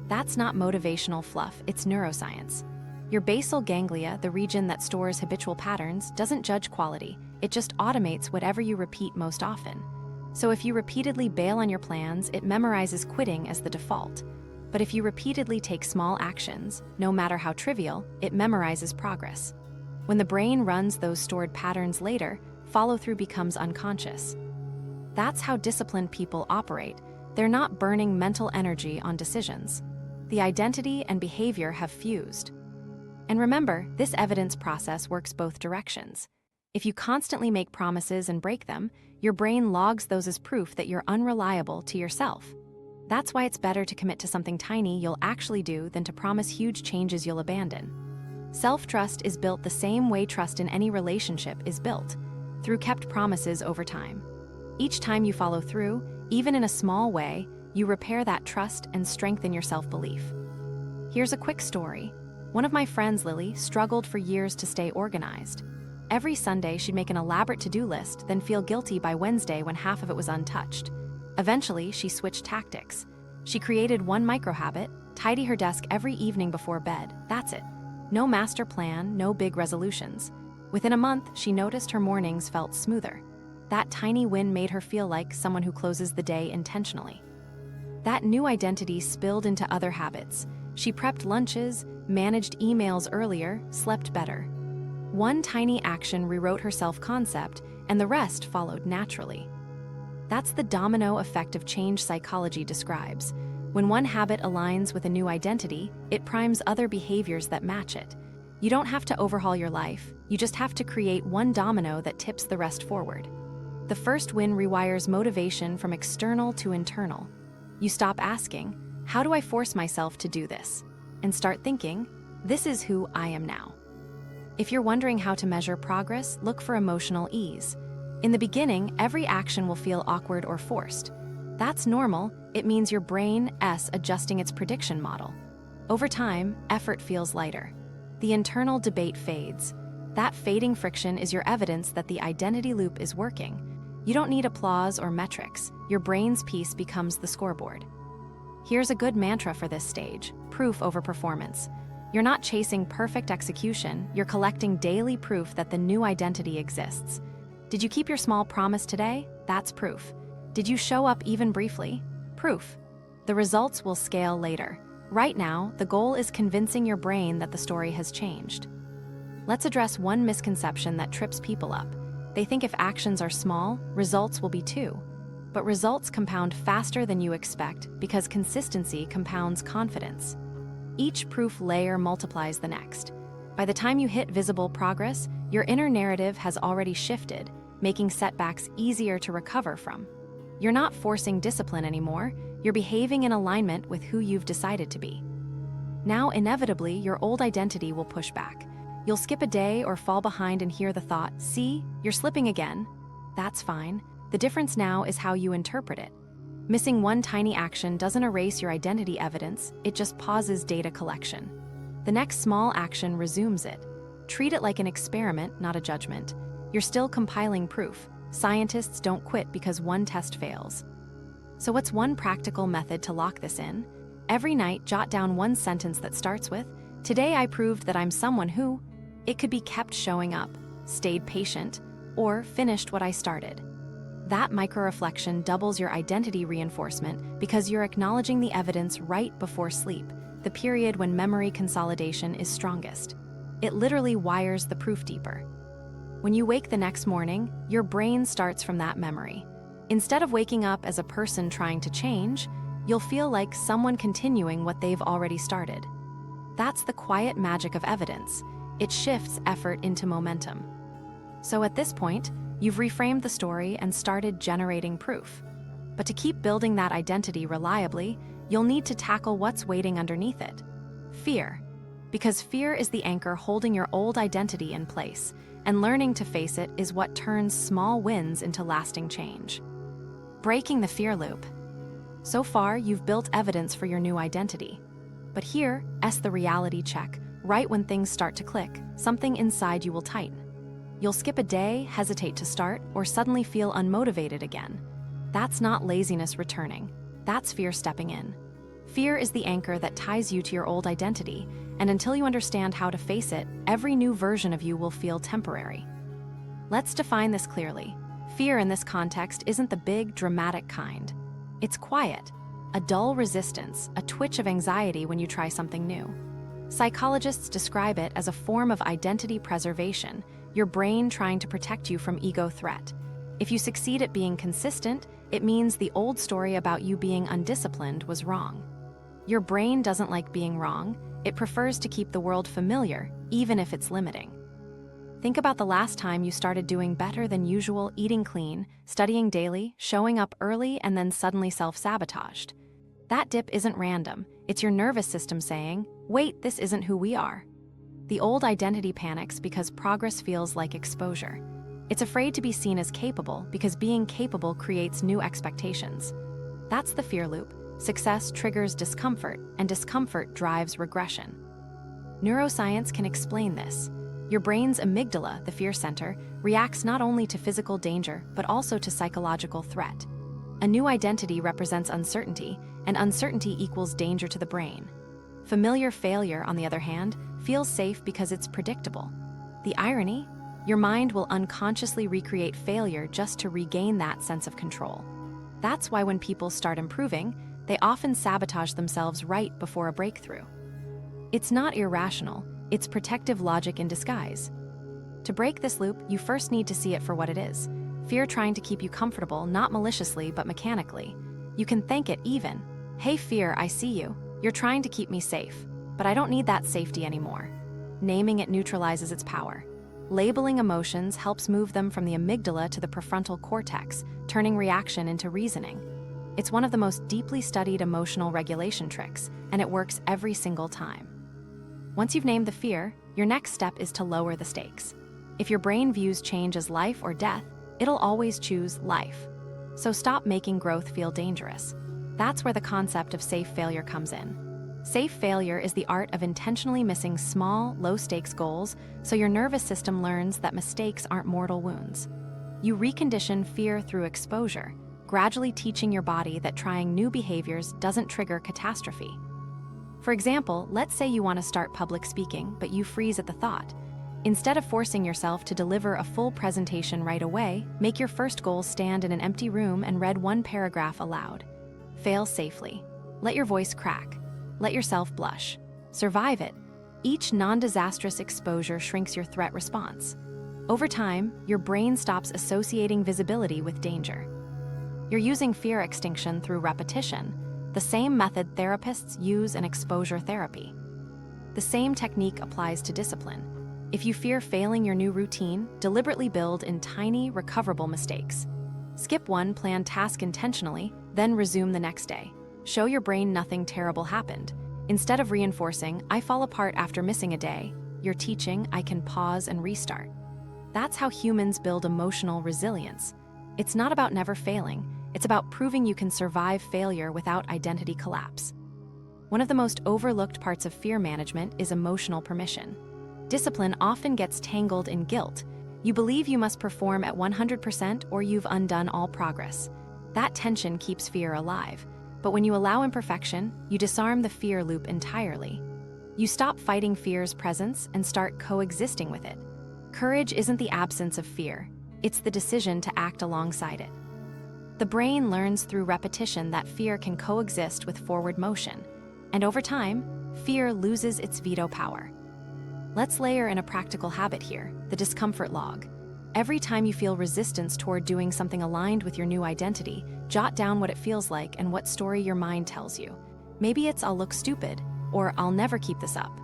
That's not motivational fluff, it's neuroscience. Your basal ganglia, the region that stores habitual patterns, doesn't judge quality. It just automates whatever you repeat most often. So if you repeatedly bail on your plans, it memorizes quitting as the default. But if you repeatedly take small actions, no matter how trivial, it memorizes progress. When the brain runs those stored patterns later, follow-through becomes unconscious. That's how disciplined people operate. They're not burning mental energy on decisions. The identity and behavior have fused. And remember, this evidence process works both directions. If you constantly make promises and break them, your brain logs those as proof that you're unreliable to yourself. That's why it's better to commit to something tiny you'll actually do than to promise huge changes you'll abandon. Self-trust is built the same way trust in any relationship is built, through kept promises over time. Each time you follow through, even in a small way, you repair that trust and strengthen your self-belief. Here's a quick story. One of my friends, Lily, struggled for years to stay organized. Every Sunday, she'd make an elaborate to-do list, then feel guilty by Wednesday when half of it was untouched. Eventually, she switched tactics. She created one micro-habit: tidy her desk every evening before bed. That's it. No master plan, no big resolutions. Within a month, she noticed her mornings felt smoother. That tiny win made her feel like someone who closes the day intentionally. That new identity spilled into other habits. She prepped lunches, managed emails earlier, slept better. One tiny action rewrote her self-concept, and the rest followed naturally. That's the domino effect of change psychology describes. When one habit aligns with a new identity, it primes other behaviors that match it. You don't have to overhaul your life, you just have to create one domino that tips the rest forward. The first win rewires motivation from external to internal. You stop asking, "How do I force myself to do this?" and start thinking, "This is who I am now." If you're wondering how to measure progress, look for emotional ease. In the beginning, every action will feel awkward or forced. That's normal. It means your brain is adjusting its prediction model. Over time, effort feels lighter. The internal debate fades. That fading friction is your evidence that the identity loop is working. You don't need applause or metrics. Your brain's piece becomes the scoreboard. Here's a good mantra for this stage: proof over performance. You're not chasing perfect execution, you're collecting daily proof that the new identity exists. Did you keep your small promise today? That's proof. Did you show up even briefly? Proof. The results will scale later. Right now, the goal is convincing your brain that the story has changed. Let's address one misconception that trips people up. They think if actions are small, results will be too. But results compound faster than you expect because consistency compounds confidence. Each proof layer multiplies the next. By the time you hit visible progress, your inner narrative has already shifted, making setbacks easier to recover from. You're not forcing discipline anymore, you're behaving in alignment with who you've decided to be. Now, inevitably, your old identity will push back. You'll skip a day or fall behind and hear the thought, "See, you're slipping again." That's fine. The difference now is how you interpret it. Missing one tiny action doesn't erase your identity evidence, it just pauses data collection. The next small action resumes it. Treat it like an experiment, not a judgment. You're still compiling proof. Scientists don't quit because one test fails. So what's one practical method to lock this in? Every night, jot down one sentence that starts with, "Today I proved that I'm someone who." It could be kept showing up, stayed patient, or finished what I started. That micro-reflection doubles your identity reinforcement because you're acknowledging the evidence right before sleep, the period when memory consolidation is strongest. It literally wires the proof deeper. When you wake the next morning, your brain starts from that memory. Instead of waking up as a person trying to change, you'll feel like someone continuing what they've already started. That's the quiet magic of evidence. It shifts effort into momentum. So at this point, you've reframed the story and started generating proof. But to keep building that identity reliably, you'll need to tackle what's waiting underneath it. Fear. Because fear is the anchor holding your old identity in place, and learning to face it is what turns small wins into lasting change. Breaking the fear loop. So far, you've built evidence for your new identity. But here, the reality check. Right when things start to click, something inside you will tighten. You'll skip a day, hesitate to start, or suddenly feel unmotivated again. That's not laziness returning. That's fear stepping in. Fear is the anchor that ties you to your old identity, and until you understand how to face it, every new version of you will feel temporary. Let's define this clearly. Fear in this context isn't the big, dramatic kind. It's quiet, a dull resistance, a twitch of anxiety when you try something new. Psychologists describe it as a form of identity preservation, your brain trying to protect you from ego threat. If you succeed at being consistent, it means the old story about you being undisciplined was wrong. Your brain doesn't like being wrong, it prefers to keep the world familiar, even if it's limiting. Think about the last time you started doing better than usual, eating clean, studying daily, showing up early, and then suddenly self-sabotaged. That dip isn't random. It's your nervous system saying, wait, this isn't who we are. The old identity panics because progress feels like exposure. It's afraid to be seen as capable because being capable creates new expectations. That's the fear loop. Success triggers discomfort, and discomfort drives regression. Neuroscience can explain this. Your brain's amygdala, the fear center, reacts not only to physical danger, but also to psychological threat. A new identity represents uncertainty, and uncertainty equals danger to the brain. Familiar failure, on the other hand, feels safe because it's predictable. The irony? Your mind will unconsciously recreate failure just to regain that sense of control. That's why when people start improving, they often sabotage themselves right before a breakthrough. It's not irrational, it's protective logic in disguise. To break this loop, you first need to see it for what it is. Fear trying to keep you comfortable, not maliciously, but mechanically. You can thank it even. Hey fear, I see you. You're trying to keep me safe, but I don't need that safety anymore. Naming it neutralizes its power. Labeling emotions helps move them from the amygdala to the prefrontal cortex, turning reaction into reasoning. It's one of the most deeply studied emotional regulation tricks, and it works every single time. Once you've named the fear, your next step is to lower the stakes. If your brain views change as life or death, it'll always choose life. So stop making growth feel dangerous. That's where the concept of safe failure comes in. Safe failure is the art of intentionally missing small, low-stakes goals so your nervous system learns that mistakes aren't mortal wounds. You recondition fear through exposure, gradually teaching your body that trying new behaviors doesn't trigger catastrophe. For example, let's say you want to start public speaking, but you freeze at the thought. Instead of forcing yourself to deliver a full presentation right away, make your first goal stand in an empty room and read one paragraph aloud. Fail safely. Let your voice crack. Let yourself blush. Survive it. Each non-disastrous exposure shrinks your threat response. Over time, your brain stops associating visibility with danger. You're using fear extinction through repetition, the same method therapists use in exposure therapy. The same technique applies to discipline. If you fear failing your new routine, deliberately build in tiny, recoverable mistakes. Skip one planned task intentionally, then resume the next day. Show your brain nothing terrible happened. Instead of reinforcing, I fall apart after missing a day, you're teaching, I can pause and restart. That's how humans build emotional resilience. It's not about never failing. It's about proving you can survive failure without identity collapse. One of the most overlooked parts of fear management is emotional permission. Discipline often gets tangled in guilt. You believe you must perform at 100% or you've undone all progress. That tension keeps fear alive. But when you allow imperfection, you disarm the fear loop entirely. You stop fighting fear's presence and start coexisting with it. Courage isn't the absence of fear. It's the decision to act alongside it. The brain learns through repetition that fear can coexist with forward motion, and over time, fear loses its veto power. Let's layer in a practical habit here, the discomfort log. Every time you feel resistance toward doing something aligned with your new identity, jot down what it feels like and what story your mind tells you. Maybe it's I'll look stupid, or I'll never keep this up.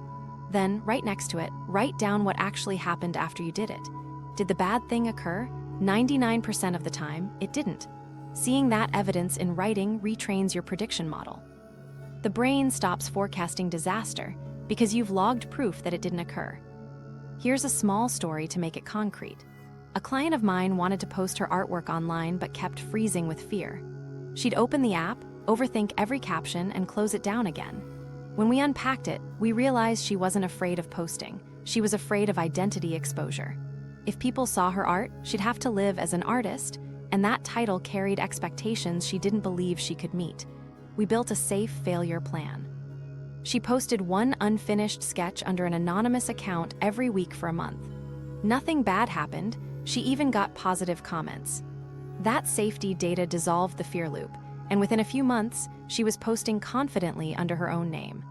Then, right next to it, write down what actually happened after you did it. Did the bad thing occur? 99% of the time, it didn't. Seeing that evidence in writing retrains your prediction model. The brain stops forecasting disaster because you've logged proof that it didn't occur. Here's a small story to make it concrete. A client of mine wanted to post her artwork online but kept freezing with fear. She'd open the app, overthink every caption, and close it down again. When we unpacked it, we realized she wasn't afraid of posting. She was afraid of identity exposure. If people saw her art, she'd have to live as an artist, and that title carried expectations she didn't believe she could meet. We built a safe failure plan. She posted one unfinished sketch under an anonymous account every week for a month. Nothing bad happened. She even got positive comments. That safety data dissolved the fear loop, and within a few months, she was posting confidently under her own name.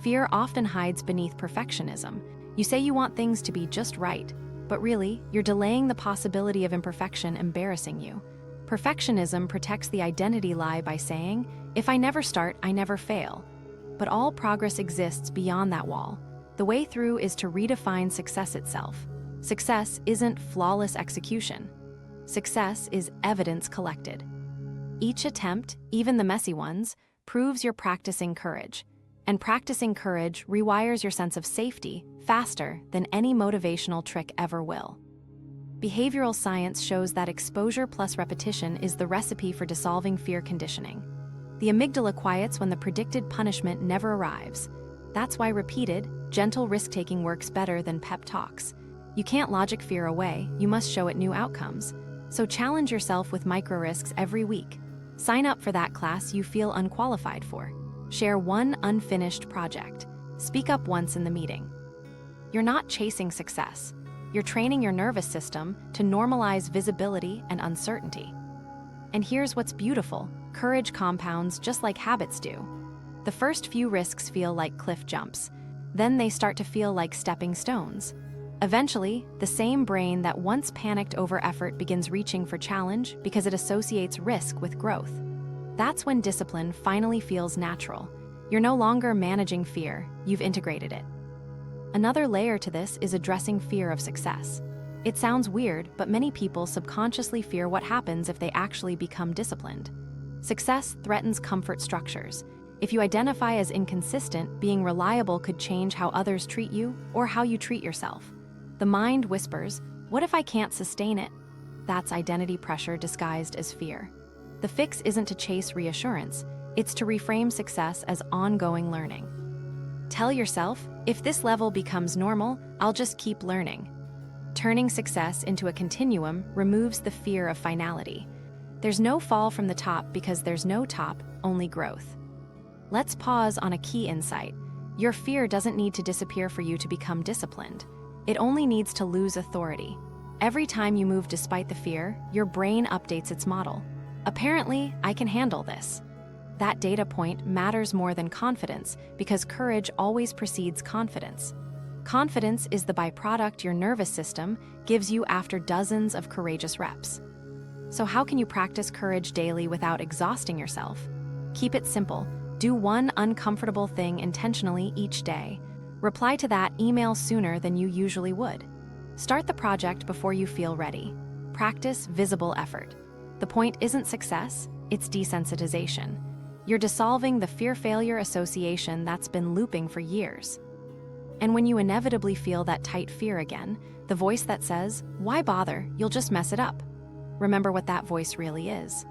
Fear often hides beneath perfectionism. You say you want things to be just right, but really, you're delaying the possibility of imperfection embarrassing you. Perfectionism protects the identity lie by saying, if I never start, I never fail. But all progress exists beyond that wall. The way through is to redefine success itself. Success isn't flawless execution. Success is evidence collected. Each attempt, even the messy ones, proves you're practicing courage. And practicing courage rewires your sense of safety faster than any motivational trick ever will. Behavioral science shows that exposure plus repetition is the recipe for dissolving fear conditioning. The amygdala quiets when the predicted punishment never arrives. That's why repeated, gentle risk-taking works better than pep talks. You can't logic fear away, you must show it new outcomes. So challenge yourself with micro-risks every week. Sign up for that class you feel unqualified for. Share one unfinished project. Speak up once in the meeting. You're not chasing success. You're training your nervous system to normalize visibility and uncertainty. And here's what's beautiful: courage compounds just like habits do. The first few risks feel like cliff jumps. Then they start to feel like stepping stones. Eventually, the same brain that once panicked over effort begins reaching for challenge because it associates risk with growth. That's when discipline finally feels natural. You're no longer managing fear, you've integrated it. Another layer to this is addressing fear of success. It sounds weird, but many people subconsciously fear what happens if they actually become disciplined. Success threatens comfort structures. If you identify as inconsistent, being reliable could change how others treat you or how you treat yourself. The mind whispers, "What if I can't sustain it?" That's identity pressure disguised as fear. The fix isn't to chase reassurance, it's to reframe success as ongoing learning. Tell yourself, if this level becomes normal, I'll just keep learning. Turning success into a continuum removes the fear of finality. There's no fall from the top because there's no top, only growth. Let's pause on a key insight. Your fear doesn't need to disappear for you to become disciplined. It only needs to lose authority. Every time you move despite the fear, your brain updates its model. Apparently, I can handle this. That data point matters more than confidence because courage always precedes confidence. Confidence is the byproduct your nervous system gives you after dozens of courageous reps. So how can you practice courage daily without exhausting yourself? Keep it simple. Do one uncomfortable thing intentionally each day. Reply to that email sooner than you usually would. Start the project before you feel ready. Practice visible effort. The point isn't success, it's desensitization. You're dissolving the fear-failure association that's been looping for years. And when you inevitably feel that tight fear again, the voice that says, "Why bother? You'll just mess it up." Remember what that voice really is.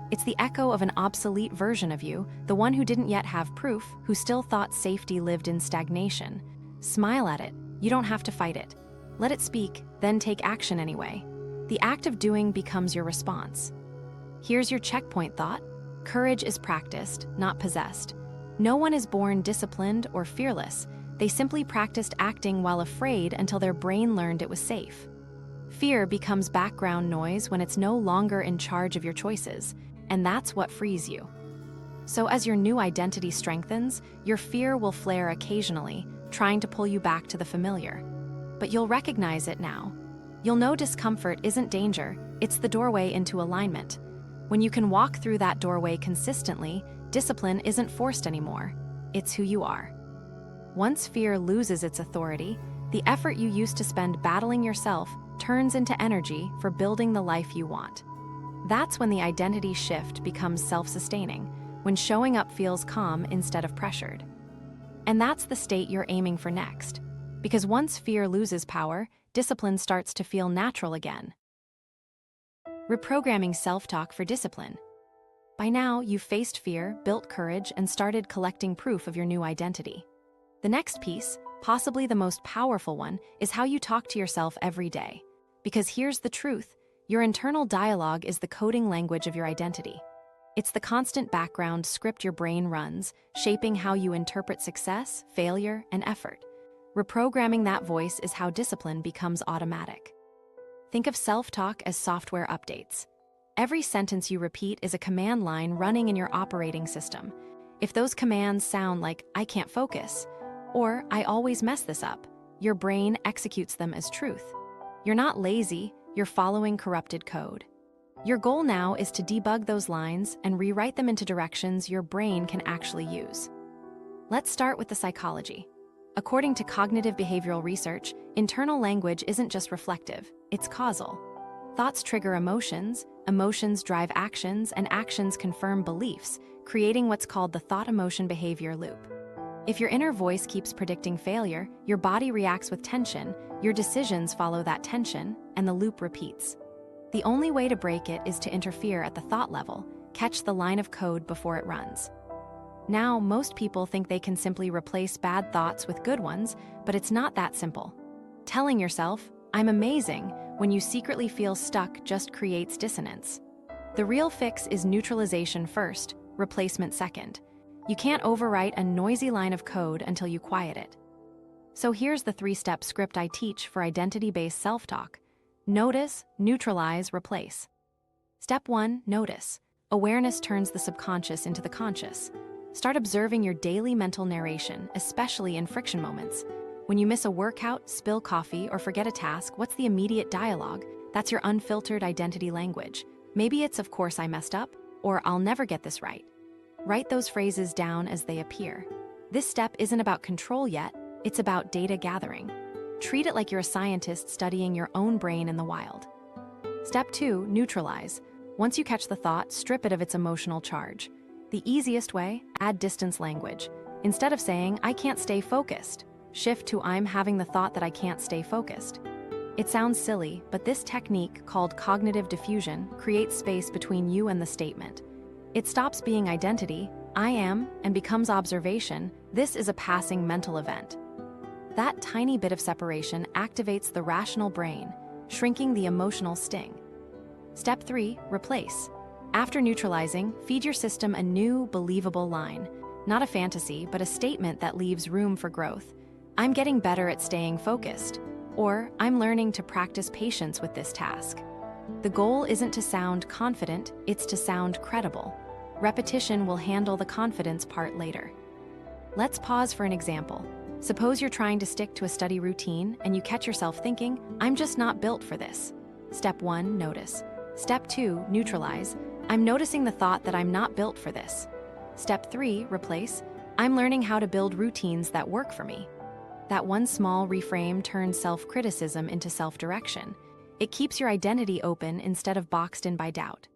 It's the echo of an obsolete version of you, the one who didn't yet have proof, who still thought safety lived in stagnation. Smile at it. You don't have to fight it. Let it speak, then take action anyway. The act of doing becomes your response. Here's your checkpoint thought. Courage is practiced, not possessed. No one is born disciplined or fearless. They simply practiced acting while afraid until their brain learned it was safe. Fear becomes background noise when it's no longer in charge of your choices, and that's what frees you. So as your new identity strengthens, your fear will flare occasionally, trying to pull you back to the familiar. But you'll recognize it now. You'll know discomfort isn't danger, it's the doorway into alignment. When you can walk through that doorway consistently, discipline isn't forced anymore. It's who you are. Once fear loses its authority, the effort you used to spend battling yourself turns into energy for building the life you want. That's when the identity shift becomes self-sustaining, when showing up feels calm instead of pressured. And that's the state you're aiming for next. Because once fear loses power, discipline starts to feel natural again. Reprogramming self-talk for discipline. By now, you've faced fear, built courage, and started collecting proof of your new identity. The next piece, possibly the most powerful one, is how you talk to yourself every day. Because here's the truth, your internal dialogue is the coding language of your identity. It's the constant background script your brain runs, shaping how you interpret success, failure, and effort. Reprogramming that voice is how discipline becomes automatic. Think of self-talk as software updates. Every sentence you repeat is a command line running in your operating system. If those commands sound like, "I can't focus," or "I always mess this up," your brain executes them as truth. You're not lazy, you're following corrupted code. Your goal now is to debug those lines and rewrite them into directions your brain can actually use. Let's start with the psychology. According to cognitive behavioral research, internal language isn't just reflective, it's causal. Thoughts trigger emotions, emotions drive actions, and actions confirm beliefs, creating what's called the thought-emotion-behavior loop. If your inner voice keeps predicting failure, your body reacts with tension, your decisions follow that tension, and the loop repeats. The only way to break it is to interfere at the thought level, catch the line of code before it runs. Now, most people think they can simply replace bad thoughts with good ones, but it's not that simple. Telling yourself, "I'm amazing," when you secretly feel stuck just creates dissonance. The real fix is neutralization first, replacement second. You can't overwrite a noisy line of code until you quiet it. So here's the 3-step script I teach for identity-based self-talk. Notice, neutralize, replace. Step 1, notice. Awareness turns the subconscious into the conscious. Start observing your daily mental narration, especially in friction moments. When you miss a workout, spill coffee, or forget a task, what's the immediate dialogue? That's your unfiltered identity language. Maybe it's, "Of course I messed up," or "I'll never get this right." Write those phrases down as they appear. This step isn't about control yet, it's about data gathering. Treat it like you're a scientist studying your own brain in the wild. Step 2, neutralize. Once you catch the thought, strip it of its emotional charge. The easiest way, add distance language. Instead of saying, "I can't stay focused," shift to, "I'm having the thought that I can't stay focused." It sounds silly, but this technique, called cognitive diffusion, creates space between you and the statement. It stops being identity, "I am," and becomes observation, "This is a passing mental event." That tiny bit of separation activates the rational brain, shrinking the emotional sting. Step 3, replace. After neutralizing, feed your system a new, believable line. Not a fantasy, but a statement that leaves room for growth. "I'm getting better at staying focused," or "I'm learning to practice patience with this task." The goal isn't to sound confident, it's to sound credible. Repetition will handle the confidence part later. Let's pause for an example. Suppose you're trying to stick to a study routine and you catch yourself thinking, "I'm just not built for this." Step 1, notice. Step 2, neutralize. "I'm noticing the thought that I'm not built for this." Step 3, replace. "I'm learning how to build routines that work for me." That one small reframe turns self-criticism into self-direction. It keeps your identity open instead of boxed in by doubt.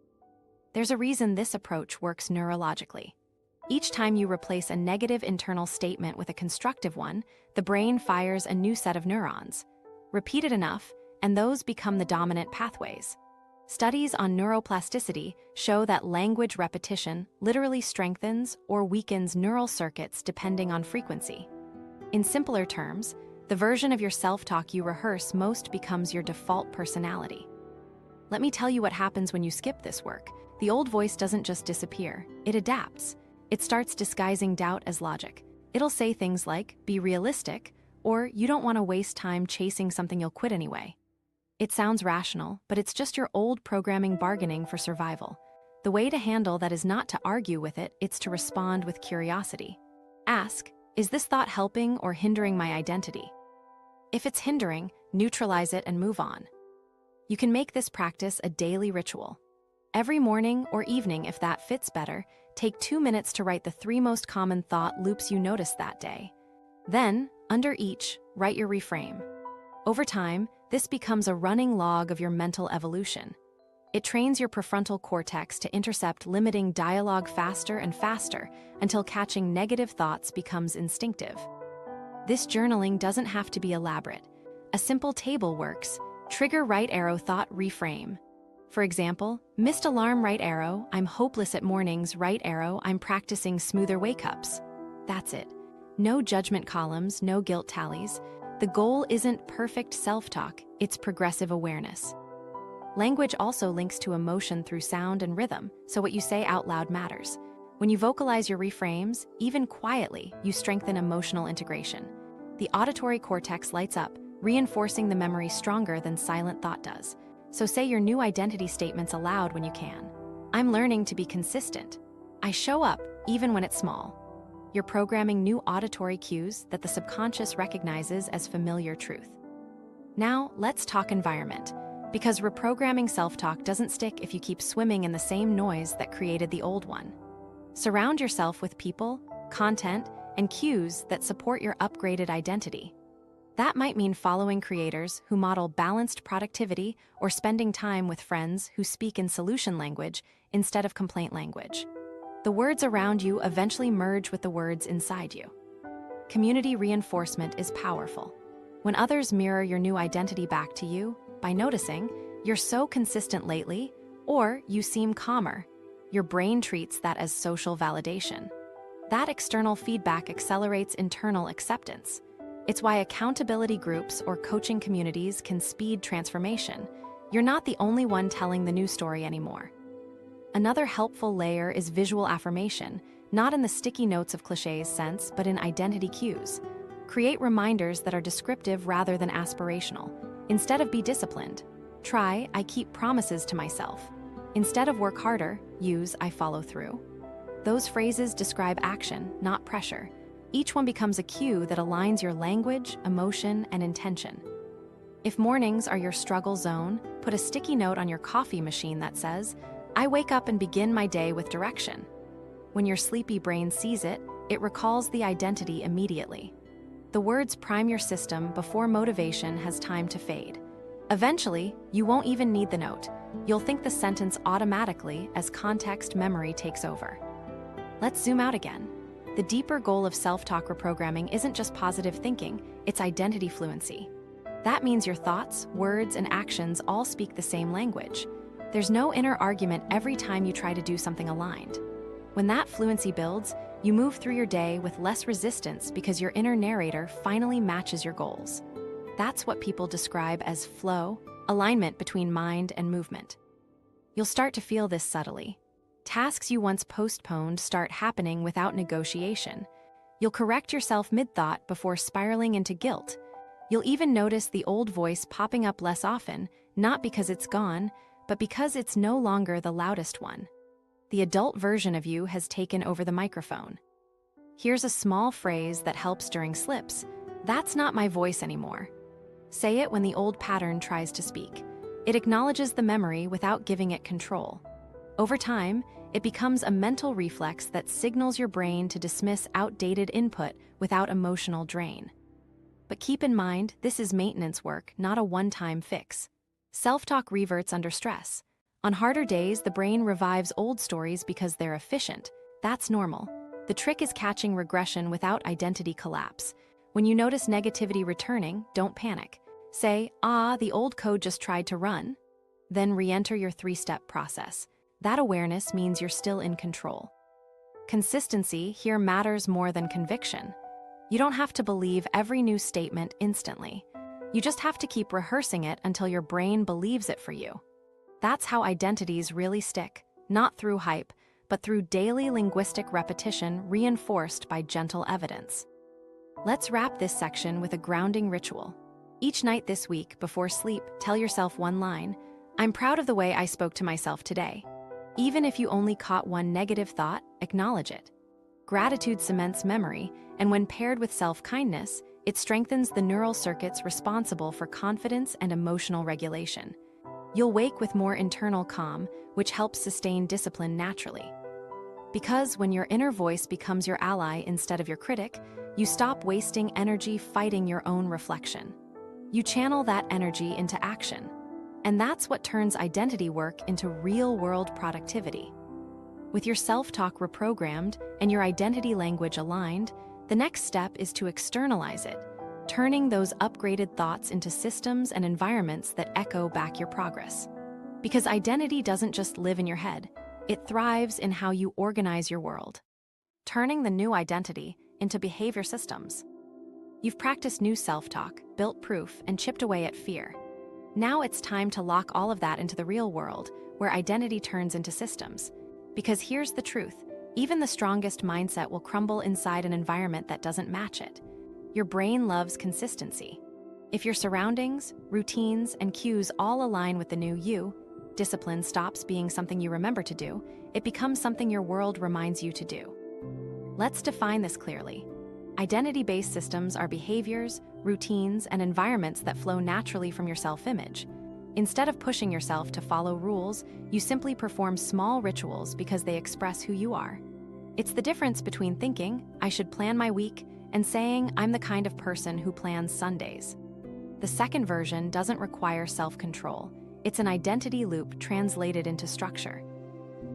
There's a reason this approach works neurologically. Each time you replace a negative internal statement with a constructive one, the brain fires a new set of neurons. Repeat it enough, and those become the dominant pathways. Studies on neuroplasticity show that language repetition literally strengthens or weakens neural circuits depending on frequency. In simpler terms, the version of your self-talk you rehearse most becomes your default personality. Let me tell you what happens when you skip this work. The old voice doesn't just disappear, it adapts. It starts disguising doubt as logic. It'll say things like, "Be realistic," or "You don't want to waste time chasing something you'll quit anyway." It sounds rational, but it's just your old programming bargaining for survival. The way to handle that is not to argue with it, it's to respond with curiosity. Ask, "Is this thought helping or hindering my identity?" If it's hindering, neutralize it and move on. You can make this practice a daily ritual. Every morning or evening, if that fits better, take 2 minutes to write the 3 most common thought loops you noticed that day. Then, under each, write your reframe. Over time, this becomes a running log of your mental evolution. It trains your prefrontal cortex to intercept limiting dialogue faster and faster until catching negative thoughts becomes instinctive. This journaling doesn't have to be elaborate. A simple table works. Trigger right arrow thought reframe. For example, missed alarm right arrow, I'm hopeless at mornings right arrow, I'm practicing smoother wake-ups. That's it. No judgment columns, no guilt tallies. The goal isn't perfect self-talk, it's progressive awareness. Language also links to emotion through sound and rhythm, so what you say out loud matters. When you vocalize your reframes, even quietly, you strengthen emotional integration. The auditory cortex lights up, reinforcing the memory stronger than silent thought does. So say your new identity statements aloud when you can. "I'm learning to be consistent. I show up, even when it's small." You're programming new auditory cues that the subconscious recognizes as familiar truth. Now, let's talk environment. Because reprogramming self-talk doesn't stick if you keep swimming in the same noise that created the old one. Surround yourself with people, content, and cues that support your upgraded identity. That might mean following creators who model balanced productivity or spending time with friends who speak in solution language instead of complaint language. The words around you eventually merge with the words inside you. Community reinforcement is powerful. When others mirror your new identity back to you by noticing, "You're so consistent lately," or "You seem calmer," your brain treats that as social validation. That external feedback accelerates internal acceptance. It's why accountability groups or coaching communities can speed transformation. You're not the only one telling the new story anymore. Another helpful layer is visual affirmation, not in the sticky notes of cliches sense, but in identity cues. Create reminders that are descriptive rather than aspirational. Instead of "Be disciplined," try "I keep promises to myself." Instead of "Work harder," use "I follow through." Those phrases describe action, not pressure. Each one becomes a cue that aligns your language, emotion, and intention. If mornings are your struggle zone, put a sticky note on your coffee machine that says, "I wake up and begin my day with direction." When your sleepy brain sees it, it recalls the identity immediately. The words prime your system before motivation has time to fade. Eventually, you won't even need the note. You'll think the sentence automatically as context memory takes over. Let's zoom out again. The deeper goal of self-talk reprogramming isn't just positive thinking, it's identity fluency. That means your thoughts, words, and actions all speak the same language. There's no inner argument every time you try to do something aligned. When that fluency builds, you move through your day with less resistance because your inner narrator finally matches your goals. That's what people describe as flow, alignment between mind and movement. You'll start to feel this subtly. Tasks you once postponed start happening without negotiation. You'll correct yourself mid-thought before spiraling into guilt. You'll even notice the old voice popping up less often, not because it's gone, but because it's no longer the loudest one. The adult version of you has taken over the microphone. Here's a small phrase that helps during slips. "That's not my voice anymore." Say it when the old pattern tries to speak. It acknowledges the memory without giving it control. Over time, it becomes a mental reflex that signals your brain to dismiss outdated input without emotional drain. But keep in mind, this is maintenance work, not a one-time fix. Self-talk reverts under stress. On harder days, the brain revives old stories because they're efficient. That's normal. The trick is catching regression without identity collapse. When you notice negativity returning, don't panic. Say, "The old code just tried to run." Then re-enter your 3-step process. That awareness means you're still in control. Consistency here matters more than conviction. You don't have to believe every new statement instantly. You just have to keep rehearsing it until your brain believes it for you. That's how identities really stick, not through hype, but through daily linguistic repetition reinforced by gentle evidence. Let's wrap this section with a grounding ritual. Each night this week, before sleep, tell yourself one line: "I'm proud of the way I spoke to myself today." Even if you only caught one negative thought, acknowledge it. Gratitude cements memory, and when paired with self-kindness, it strengthens the neural circuits responsible for confidence and emotional regulation. You'll wake with more internal calm, which helps sustain discipline naturally. Because when your inner voice becomes your ally instead of your critic, you stop wasting energy fighting your own reflection. You channel that energy into action. And that's what turns identity work into real-world productivity. With your self-talk reprogrammed and your identity language aligned, the next step is to externalize it, turning those upgraded thoughts into systems and environments that echo back your progress. Because identity doesn't just live in your head, it thrives in how you organize your world. Turning the new identity into behavior systems. You've practiced new self-talk, built proof, and chipped away at fear. Now it's time to lock all of that into the real world, where identity turns into systems. Because here's the truth, even the strongest mindset will crumble inside an environment that doesn't match it. Your brain loves consistency. If your surroundings, routines, and cues all align with the new you, discipline stops being something you remember to do, it becomes something your world reminds you to do. Let's define this clearly. Identity-based systems are behaviors, routines, and environments that flow naturally from your self-image. Instead of pushing yourself to follow rules, you simply perform small rituals because they express who you are. It's the difference between thinking, I should plan my week, and saying, I'm the kind of person who plans Sundays. The second version doesn't require self-control. It's an identity loop translated into structure.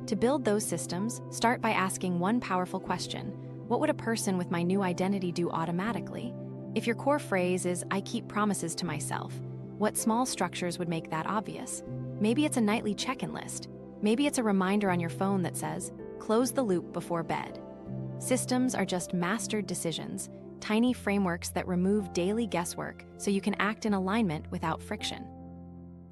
To build those systems, start by asking one powerful question. What would a person with my new identity do automatically? If your core phrase is, I keep promises to myself, what small structures would make that obvious? Maybe it's a nightly check-in list. Maybe it's a reminder on your phone that says, close the loop before bed. Systems are just mastered decisions, tiny frameworks that remove daily guesswork so you can act in alignment without friction.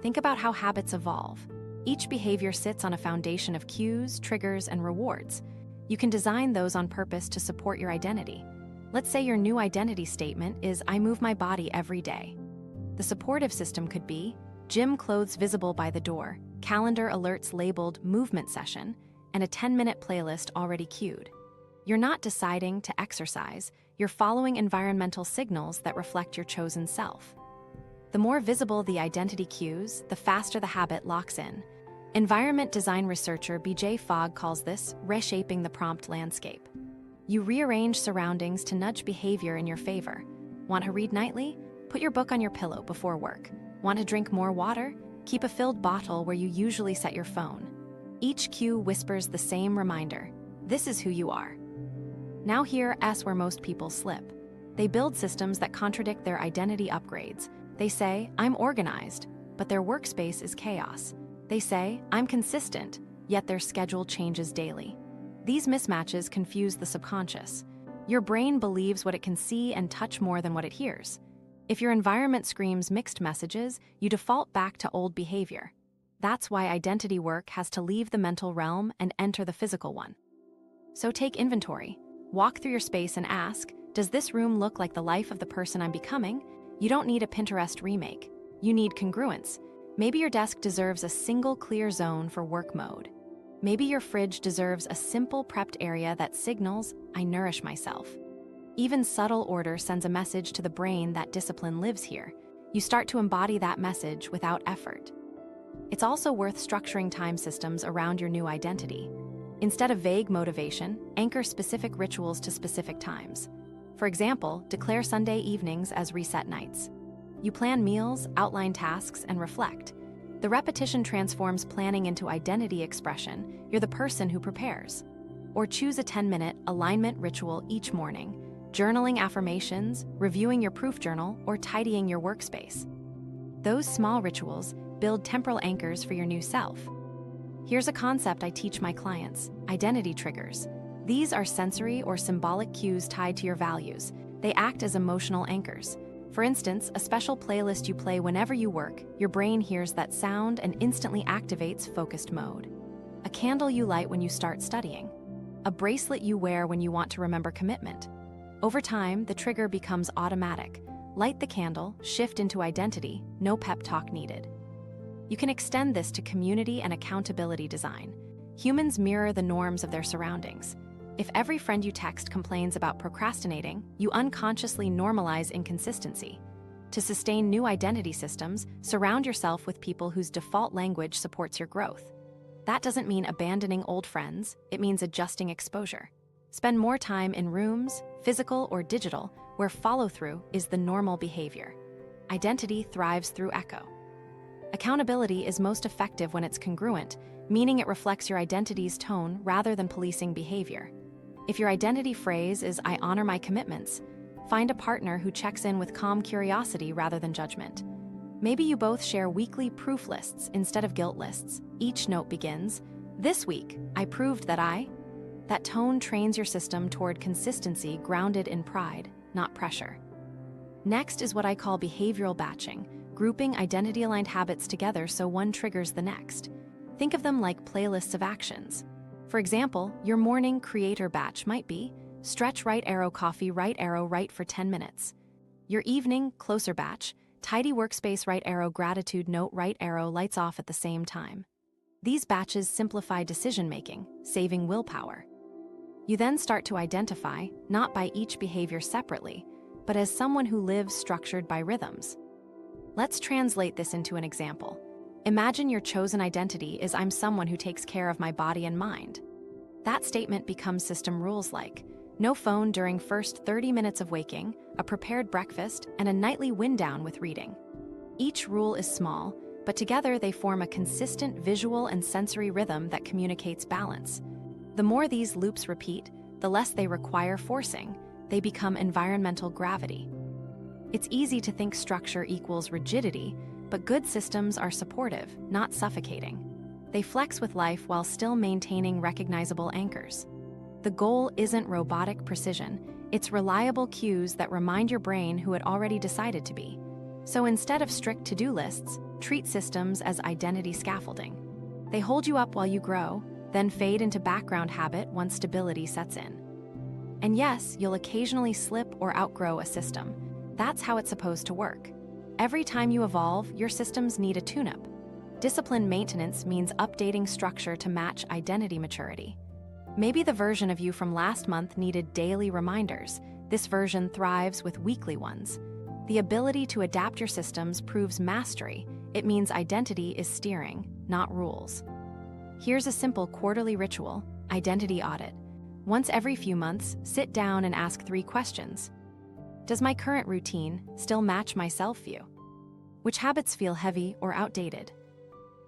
Think about how habits evolve. Each behavior sits on a foundation of cues, triggers, and rewards. You can design those on purpose to support your identity. Let's say your new identity statement is, I move my body every day. The supportive system could be, gym clothes visible by the door, calendar alerts labeled movement session, and a 10-minute playlist already queued. You're not deciding to exercise, you're following environmental signals that reflect your chosen self. The more visible the identity cues, the faster the habit locks in. Environment design researcher B.J. Fogg calls this reshaping the prompt landscape. You rearrange surroundings to nudge behavior in your favor. Want to read nightly? Put your book on your pillow before work. Want to drink more water? Keep a filled bottle where you usually set your phone. Each cue whispers the same reminder. This is who you are. Now here's where most people slip. They build systems that contradict their identity upgrades. They say, I'm organized, but their workspace is chaos. They say, I'm consistent, yet their schedule changes daily. These mismatches confuse the subconscious. Your brain believes what it can see and touch more than what it hears. If your environment screams mixed messages, you default back to old behavior. That's why identity work has to leave the mental realm and enter the physical one. So take inventory. Walk through your space and ask, does this room look like the life of the person I'm becoming? You don't need a Pinterest remake. You need congruence. Maybe your desk deserves a single clear zone for work mode. Maybe your fridge deserves a simple prepped area that signals, I nourish myself. Even subtle order sends a message to the brain that discipline lives here. You start to embody that message without effort. It's also worth structuring time systems around your new identity. Instead of vague motivation, anchor specific rituals to specific times. For example, declare Sunday evenings as reset nights. You plan meals, outline tasks, and reflect. The repetition transforms planning into identity expression. You're the person who prepares. Or choose a 10-minute alignment ritual each morning, journaling affirmations, reviewing your proof journal, or tidying your workspace. Those small rituals build temporal anchors for your new self. Here's a concept I teach my clients: identity triggers. These are sensory or symbolic cues tied to your values. They act as emotional anchors. For instance, a special playlist you play whenever you work, your brain hears that sound and instantly activates focused mode. A candle you light when you start studying. A bracelet you wear when you want to remember commitment. Over time, the trigger becomes automatic. Light the candle, shift into identity, no pep talk needed. You can extend this to community and accountability design. Humans mirror the norms of their surroundings. If every friend you text complains about procrastinating, you unconsciously normalize inconsistency. To sustain new identity systems, surround yourself with people whose default language supports your growth. That doesn't mean abandoning old friends, it means adjusting exposure. Spend more time in rooms, physical or digital, where follow-through is the normal behavior. Identity thrives through echo. Accountability is most effective when it's congruent, meaning it reflects your identity's tone rather than policing behavior. If your identity phrase is, I honor my commitments, find a partner who checks in with calm curiosity rather than judgment. Maybe you both share weekly proof lists instead of guilt lists. Each note begins, this week, I proved that I... That tone trains your system toward consistency grounded in pride, not pressure. Next is what I call behavioral batching, grouping identity-aligned habits together so one triggers the next. Think of them like playlists of actions. For example, your morning creator batch might be stretch right arrow coffee right arrow right for 10 minutes. Your evening closer batch, tidy workspace right arrow gratitude note right arrow lights off at the same time. These batches simplify decision-making, saving willpower. You then start to identify, not by each behavior separately, but as someone who lives structured by rhythms. Let's translate this into an example. Imagine your chosen identity is I'm someone who takes care of my body and mind. That statement becomes system rules like no phone during first 30 minutes of waking, a prepared breakfast, and a nightly wind down with reading. Each rule is small, but together they form a consistent visual and sensory rhythm that communicates balance. The more these loops repeat, the less they require forcing. They become environmental gravity. It's easy to think structure equals rigidity, but good systems are supportive, not suffocating. They flex with life while still maintaining recognizable anchors. The goal isn't robotic precision, it's reliable cues that remind your brain who it already decided to be. So instead of strict to-do lists, treat systems as identity scaffolding. They hold you up while you grow, then fade into background habit once stability sets in. And yes, you'll occasionally slip or outgrow a system. That's how it's supposed to work. Every time you evolve, your systems need a tune-up. Discipline maintenance means updating structure to match identity maturity. Maybe the version of you from last month needed daily reminders. This version thrives with weekly ones. The ability to adapt your systems proves mastery. It means identity is steering, not rules. Here's a simple quarterly ritual: identity audit. Once every few months, sit down and ask 3 questions. Does my current routine still match my self-view? Which habits feel heavy or outdated?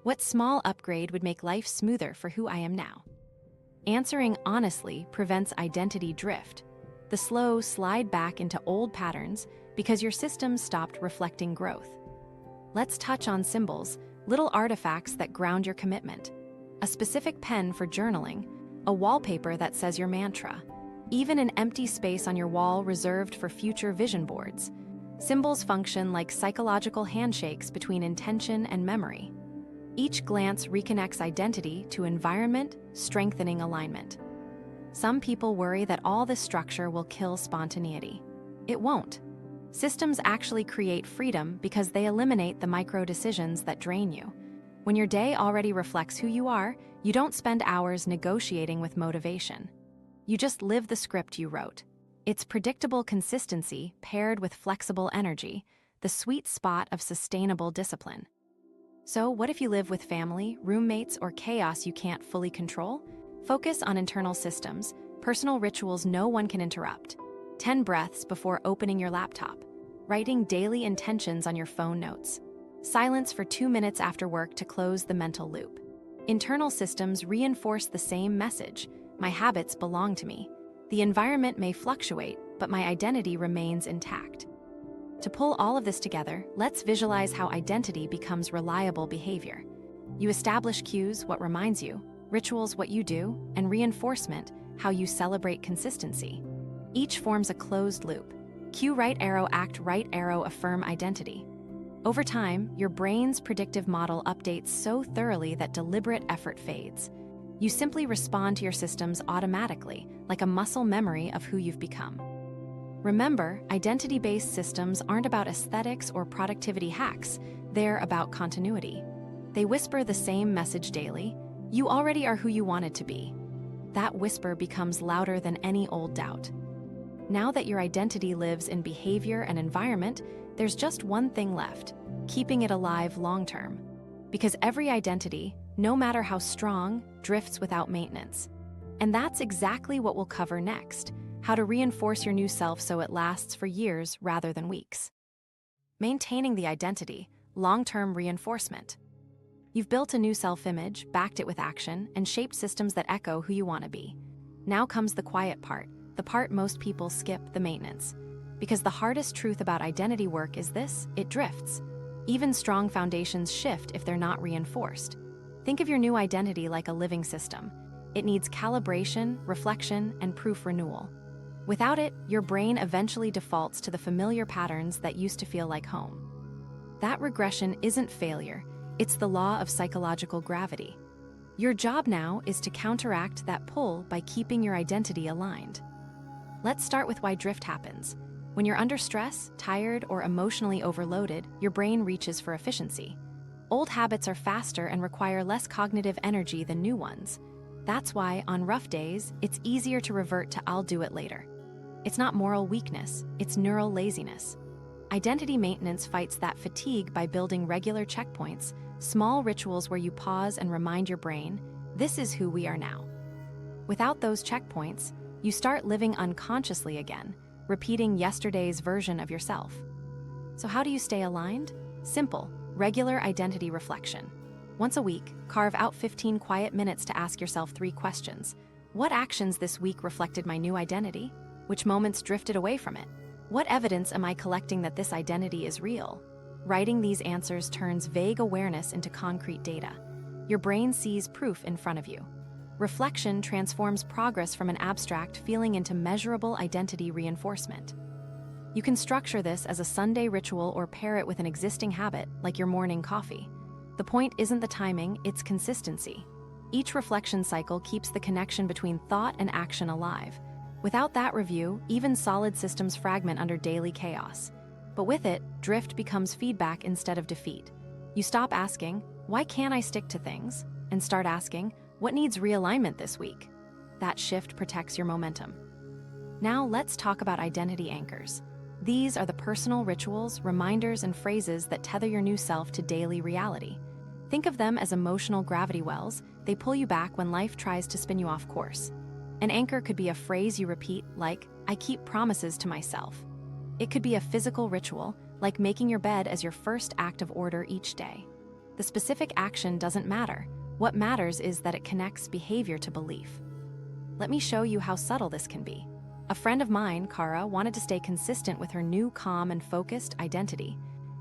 What small upgrade would make life smoother for who I am now? Answering honestly prevents identity drift, the slow slide back into old patterns because your system stopped reflecting growth. Let's touch on symbols, little artifacts that ground your commitment. A specific pen for journaling, a wallpaper that says your mantra, even an empty space on your wall reserved for future vision boards. Symbols function like psychological handshakes between intention and memory. Each glance reconnects identity to environment, strengthening alignment. Some people worry that all this structure will kill spontaneity. It won't. Systems actually create freedom because they eliminate the micro decisions that drain you. When your day already reflects who you are, you don't spend hours negotiating with motivation. You just live the script you wrote. It's predictable consistency paired with flexible energy, the sweet spot of sustainable discipline. So what if you live with family, roommates, or chaos you can't fully control? Focus on internal systems, personal rituals no one can interrupt. 10 breaths before opening your laptop. Writing daily intentions on your phone notes. Silence for 2 minutes after work to close the mental loop. Internal systems reinforce the same message: my habits belong to me. The environment may fluctuate, but my identity remains intact. To pull all of this together, let's visualize how identity becomes reliable behavior. You establish cues, what reminds you, rituals, what you do, and reinforcement, how you celebrate consistency. Each forms a closed loop. Cue right arrow, act right arrow, affirm identity. Over time, your brain's predictive model updates so thoroughly that deliberate effort fades. You simply respond to your systems automatically, like a muscle memory of who you've become. Remember, identity-based systems aren't about aesthetics or productivity hacks, they're about continuity. They whisper the same message daily: you already are who you wanted to be. That whisper becomes louder than any old doubt. Now that your identity lives in behavior and environment, there's just one thing left: keeping it alive long-term. Because every identity, no matter how strong, drifts without maintenance. And that's exactly what we'll cover next: how to reinforce your new self so it lasts for years rather than weeks. Maintaining the identity, long-term reinforcement. You've built a new self-image, backed it with action, and shaped systems that echo who you want to be. Now comes the quiet part, the part most people skip: the maintenance. Because the hardest truth about identity work is this: it drifts. Even strong foundations shift if they're not reinforced. Think of your new identity like a living system. It needs calibration, reflection, and proof renewal. Without it, your brain eventually defaults to the familiar patterns that used to feel like home. That regression isn't failure, it's the law of psychological gravity. Your job now is to counteract that pull by keeping your identity aligned. Let's start with why drift happens. When you're under stress, tired, or emotionally overloaded, your brain reaches for efficiency. Old habits are faster and require less cognitive energy than new ones. That's why, on rough days, it's easier to revert to "I'll do it later." It's not moral weakness, it's neural laziness. Identity maintenance fights that fatigue by building regular checkpoints, small rituals where you pause and remind your brain, this is who we are now. Without those checkpoints, you start living unconsciously again, repeating yesterday's version of yourself. So how do you stay aligned? Simple, regular identity reflection. Once a week, carve out 15 quiet minutes to ask yourself 3 questions. What actions this week reflected my new identity? Which moments drifted away from it? What evidence am I collecting that this identity is real? Writing these answers turns vague awareness into concrete data. Your brain sees proof in front of you. Reflection transforms progress from an abstract feeling into measurable identity reinforcement. You can structure this as a Sunday ritual or pair it with an existing habit, like your morning coffee. The point isn't the timing, it's consistency. Each reflection cycle keeps the connection between thought and action alive. Without that review, even solid systems fragment under daily chaos. But with it, drift becomes feedback instead of defeat. You stop asking, why can't I stick to things? And start asking, what needs realignment this week? That shift protects your momentum. Now let's talk about identity anchors. These are the personal rituals, reminders, and phrases that tether your new self to daily reality. Think of them as emotional gravity wells. They pull you back when life tries to spin you off course. An anchor could be a phrase you repeat, like, I keep promises to myself. It could be a physical ritual, like making your bed as your first act of order each day. The specific action doesn't matter. What matters is that it connects behavior to belief. Let me show you how subtle this can be. A friend of mine, Kara, wanted to stay consistent with her new calm and focused identity.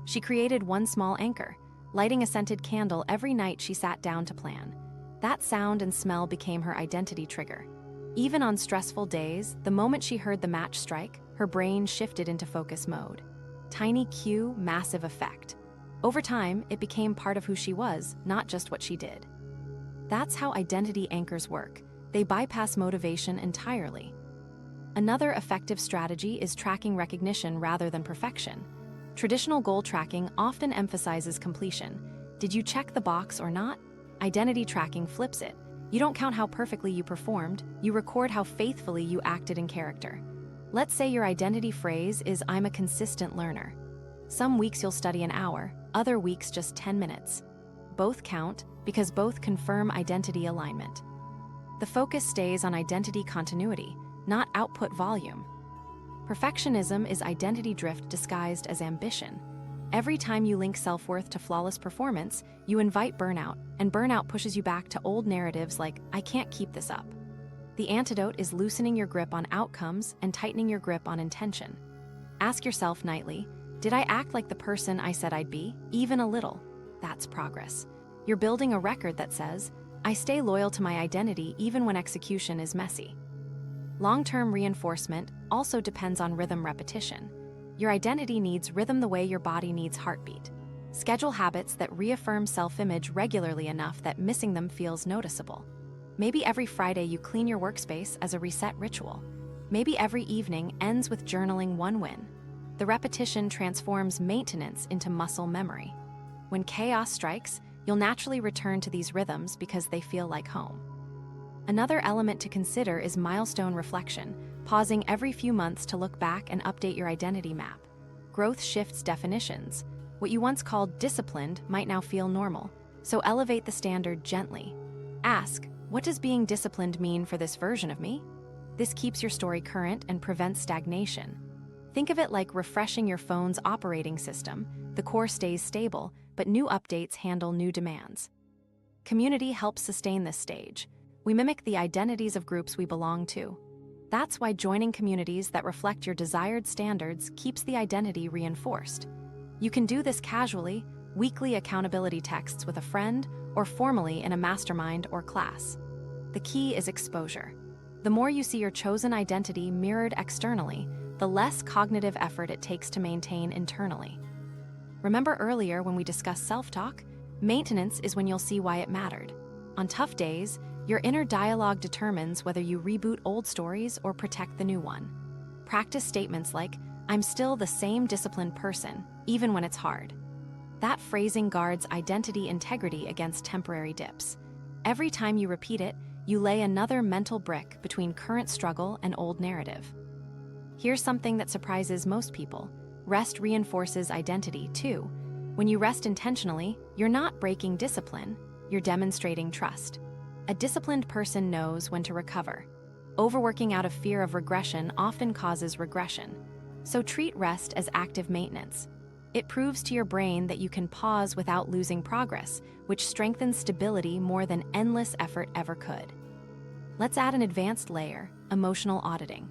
She created one small anchor, lighting a scented candle every night she sat down to plan. That sound and smell became her identity trigger. Even on stressful days, the moment she heard the match strike, her brain shifted into focus mode. Tiny cue, massive effect. Over time, it became part of who she was, not just what she did. That's how identity anchors work. They bypass motivation entirely. Another effective strategy is tracking recognition rather than perfection. Traditional goal tracking often emphasizes completion. Did you check the box or not? Identity tracking flips it. You don't count how perfectly you performed, you record how faithfully you acted in character. Let's say your identity phrase is, I'm a consistent learner. Some weeks you'll study an hour, other weeks just 10 minutes. Both count because both confirm identity alignment. The focus stays on identity continuity, not output volume. Perfectionism is identity drift disguised as ambition. Every time you link self-worth to flawless performance, you invite burnout, and burnout pushes you back to old narratives like, I can't keep this up. The antidote is loosening your grip on outcomes and tightening your grip on intention. Ask yourself nightly, did I act like the person I said I'd be? Even a little. That's progress. You're building a record that says, I stay loyal to my identity even when execution is messy. Long-term reinforcement also depends on rhythm repetition. Your identity needs rhythm the way your body needs heartbeat. Schedule habits that reaffirm self-image regularly enough that missing them feels noticeable. Maybe every Friday you clean your workspace as a reset ritual. Maybe every evening ends with journaling one win. The repetition transforms maintenance into muscle memory. When chaos strikes, you'll naturally return to these rhythms because they feel like home. Another element to consider is milestone reflection, pausing every few months to look back and update your identity map. Growth shifts definitions. What you once called disciplined might now feel normal, so elevate the standard gently. Ask, what does being disciplined mean for this version of me? This keeps your story current and prevents stagnation. Think of it like refreshing your phone's operating system. The core stays stable, but new updates handle new demands. Community helps sustain this stage. We mimic the identities of groups we belong to. That's why joining communities that reflect your desired standards keeps the identity reinforced. You can do this casually, weekly accountability texts with a friend, or formally in a mastermind or class. The key is exposure. The more you see your chosen identity mirrored externally, the less cognitive effort it takes to maintain internally. Remember earlier when we discussed self-talk? Maintenance is when you'll see why it mattered. On tough days, your inner dialogue determines whether you reboot old stories or protect the new one. Practice statements like, I'm still the same disciplined person, even when it's hard. That phrasing guards identity integrity against temporary dips. Every time you repeat it, you lay another mental brick between current struggle and old narrative. Here's something that surprises most people. Rest reinforces identity, too. When you rest intentionally, you're not breaking discipline, you're demonstrating trust. A disciplined person knows when to recover. Overworking out of fear of regression often causes regression. So treat rest as active maintenance. It proves to your brain that you can pause without losing progress, which strengthens stability more than endless effort ever could. Let's add an advanced layer, emotional auditing.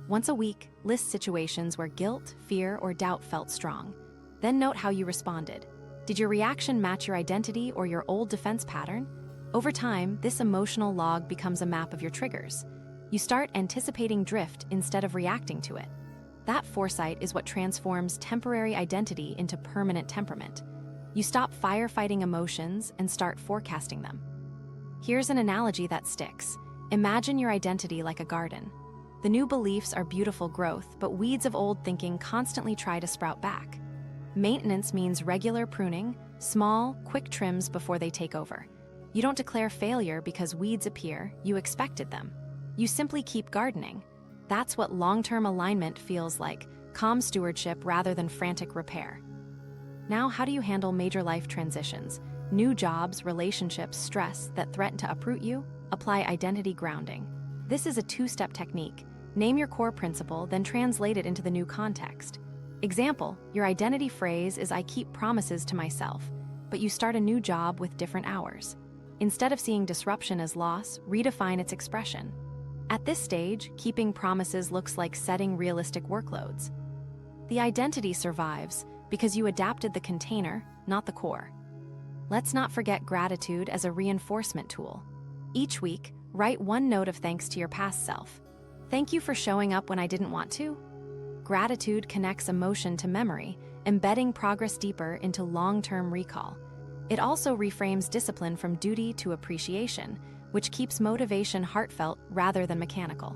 Once a week, list situations where guilt, fear, or doubt felt strong. Then note how you responded. Did your reaction match your identity or your old defense pattern? Over time, this emotional log becomes a map of your triggers. You start anticipating drift instead of reacting to it. That foresight is what transforms temporary identity into permanent temperament. You stop firefighting emotions and start forecasting them. Here's an analogy that sticks. Imagine your identity like a garden. The new beliefs are beautiful growth, but weeds of old thinking constantly try to sprout back. Maintenance means regular pruning, small, quick trims before they take over. You don't declare failure because weeds appear, you expected them. You simply keep gardening. That's what long-term alignment feels like, calm stewardship rather than frantic repair. Now, how do you handle major life transitions? New jobs, relationships, stress that threaten to uproot you? Apply identity grounding. This is a two-step technique. Name your core principle, then translate it into the new context. Example, your identity phrase is "I keep promises to myself," but you start a new job with different hours. Instead of seeing disruption as loss, redefine its expression. At this stage, keeping promises looks like setting realistic workloads. The identity survives because you adapted the container, not the core. Let's not forget gratitude as a reinforcement tool. Each week, write one note of thanks to your past self. Thank you for showing up when I didn't want to. Gratitude connects emotion to memory, embedding progress deeper into long-term recall. It also reframes discipline from duty to appreciation, which keeps motivation heartfelt rather than mechanical.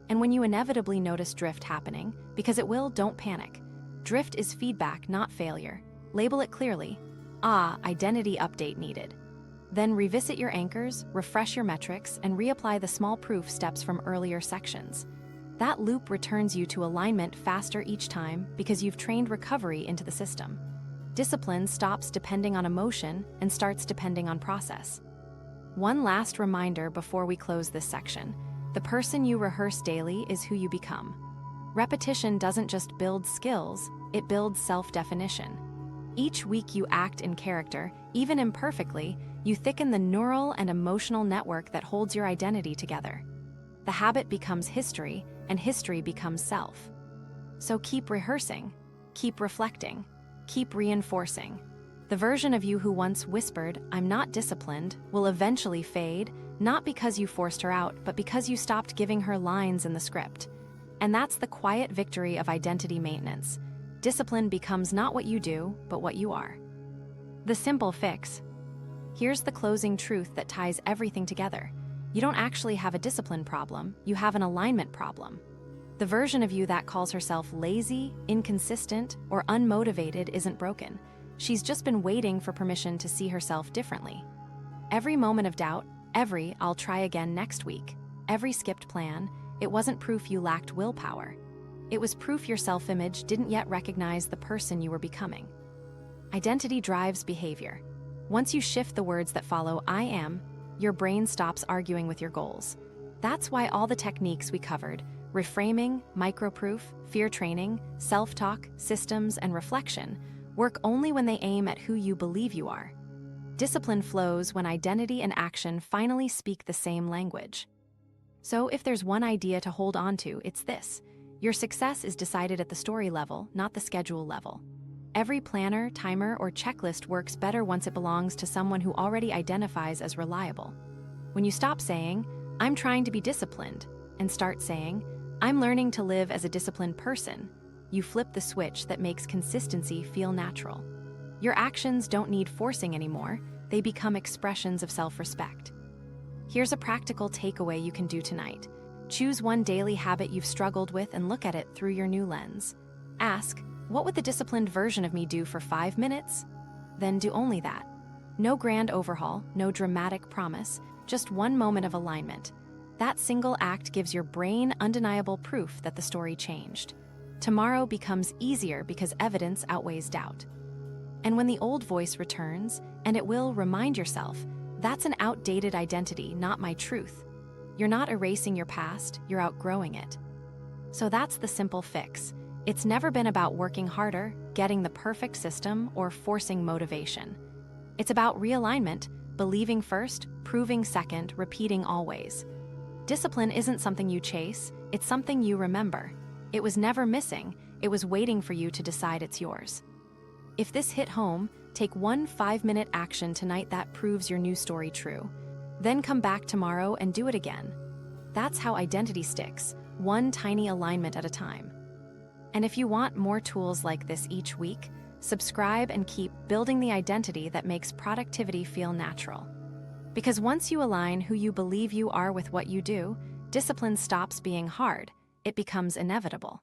And when you inevitably notice drift happening, because it will, don't panic. Drift is feedback, not failure. Label it clearly. Identity update needed. Then revisit your anchors, refresh your metrics, and reapply the small proof steps from earlier sections. That loop returns you to alignment faster each time because you've trained recovery into the system. Discipline stops depending on emotion and starts depending on process. One last reminder before we close this section. The person you rehearse daily is who you become. Repetition doesn't just build skills, it builds self-definition. Each week you act in character, even imperfectly, you thicken the neural and emotional network that holds your identity together. The habit becomes history, and history becomes self. So keep rehearsing, keep reflecting, keep reinforcing. The version of you who once whispered, "I'm not disciplined," will eventually fade, not because you forced her out, but because you stopped giving her lines in the script. And that's the quiet victory of identity maintenance. Discipline becomes not what you do, but what you are. The simple fix. Here's the closing truth that ties everything together. You don't actually have a discipline problem, you have an alignment problem. The version of you that calls herself lazy, inconsistent, or unmotivated isn't broken. She's just been waiting for permission to see herself differently. Every moment of doubt, every "I'll try again next week," every skipped plan, it wasn't proof you lacked willpower. It was proof your self-image didn't yet recognize the person you were becoming. Identity drives behavior. Once you shift the words that follow "I am," your brain stops arguing with your goals. That's why all the techniques we covered, reframing, microproof, fear training, self-talk, systems, and reflection, work only when they aim at who you believe you are. Discipline flows when identity and action finally speak the same language. So if there's one idea to hold on to, it's this. Your success is decided at the story level, not the schedule level. Every planner, timer, or checklist works better once it belongs to someone who already identifies as reliable. When you stop saying, "I'm trying to be disciplined," and start saying, "I'm learning to live as a disciplined person," you flip the switch that makes consistency feel natural. Your actions don't need forcing anymore, they become expressions of self-respect. Here's a practical takeaway you can do tonight. Choose one daily habit you've struggled with and look at it through your new lens. Ask, what would the disciplined version of me do for 5 minutes? Then do only that. No grand overhaul, no dramatic promise, just one moment of alignment. That single act gives your brain undeniable proof that the story changed. Tomorrow becomes easier because evidence outweighs doubt. And when the old voice returns, and it will, remind yourself, That's an outdated identity, not my truth. You're not erasing your past, you're outgrowing it. So that's the simple fix. It's never been about working harder, getting the perfect system, or forcing motivation. It's about realignment, believing first, proving second, repeating always. Discipline isn't something you chase, it's something you remember. It was never missing, it was waiting for you to decide it's yours. If this hit home, take one 5-minute action tonight that proves your new story true. Then come back tomorrow and do it again. That's how identity sticks, one tiny alignment at a time. And if you want more tools like this each week, subscribe and keep building the identity that makes productivity feel natural. Because once you align who you believe you are with what you do, discipline stops being hard, it becomes inevitable.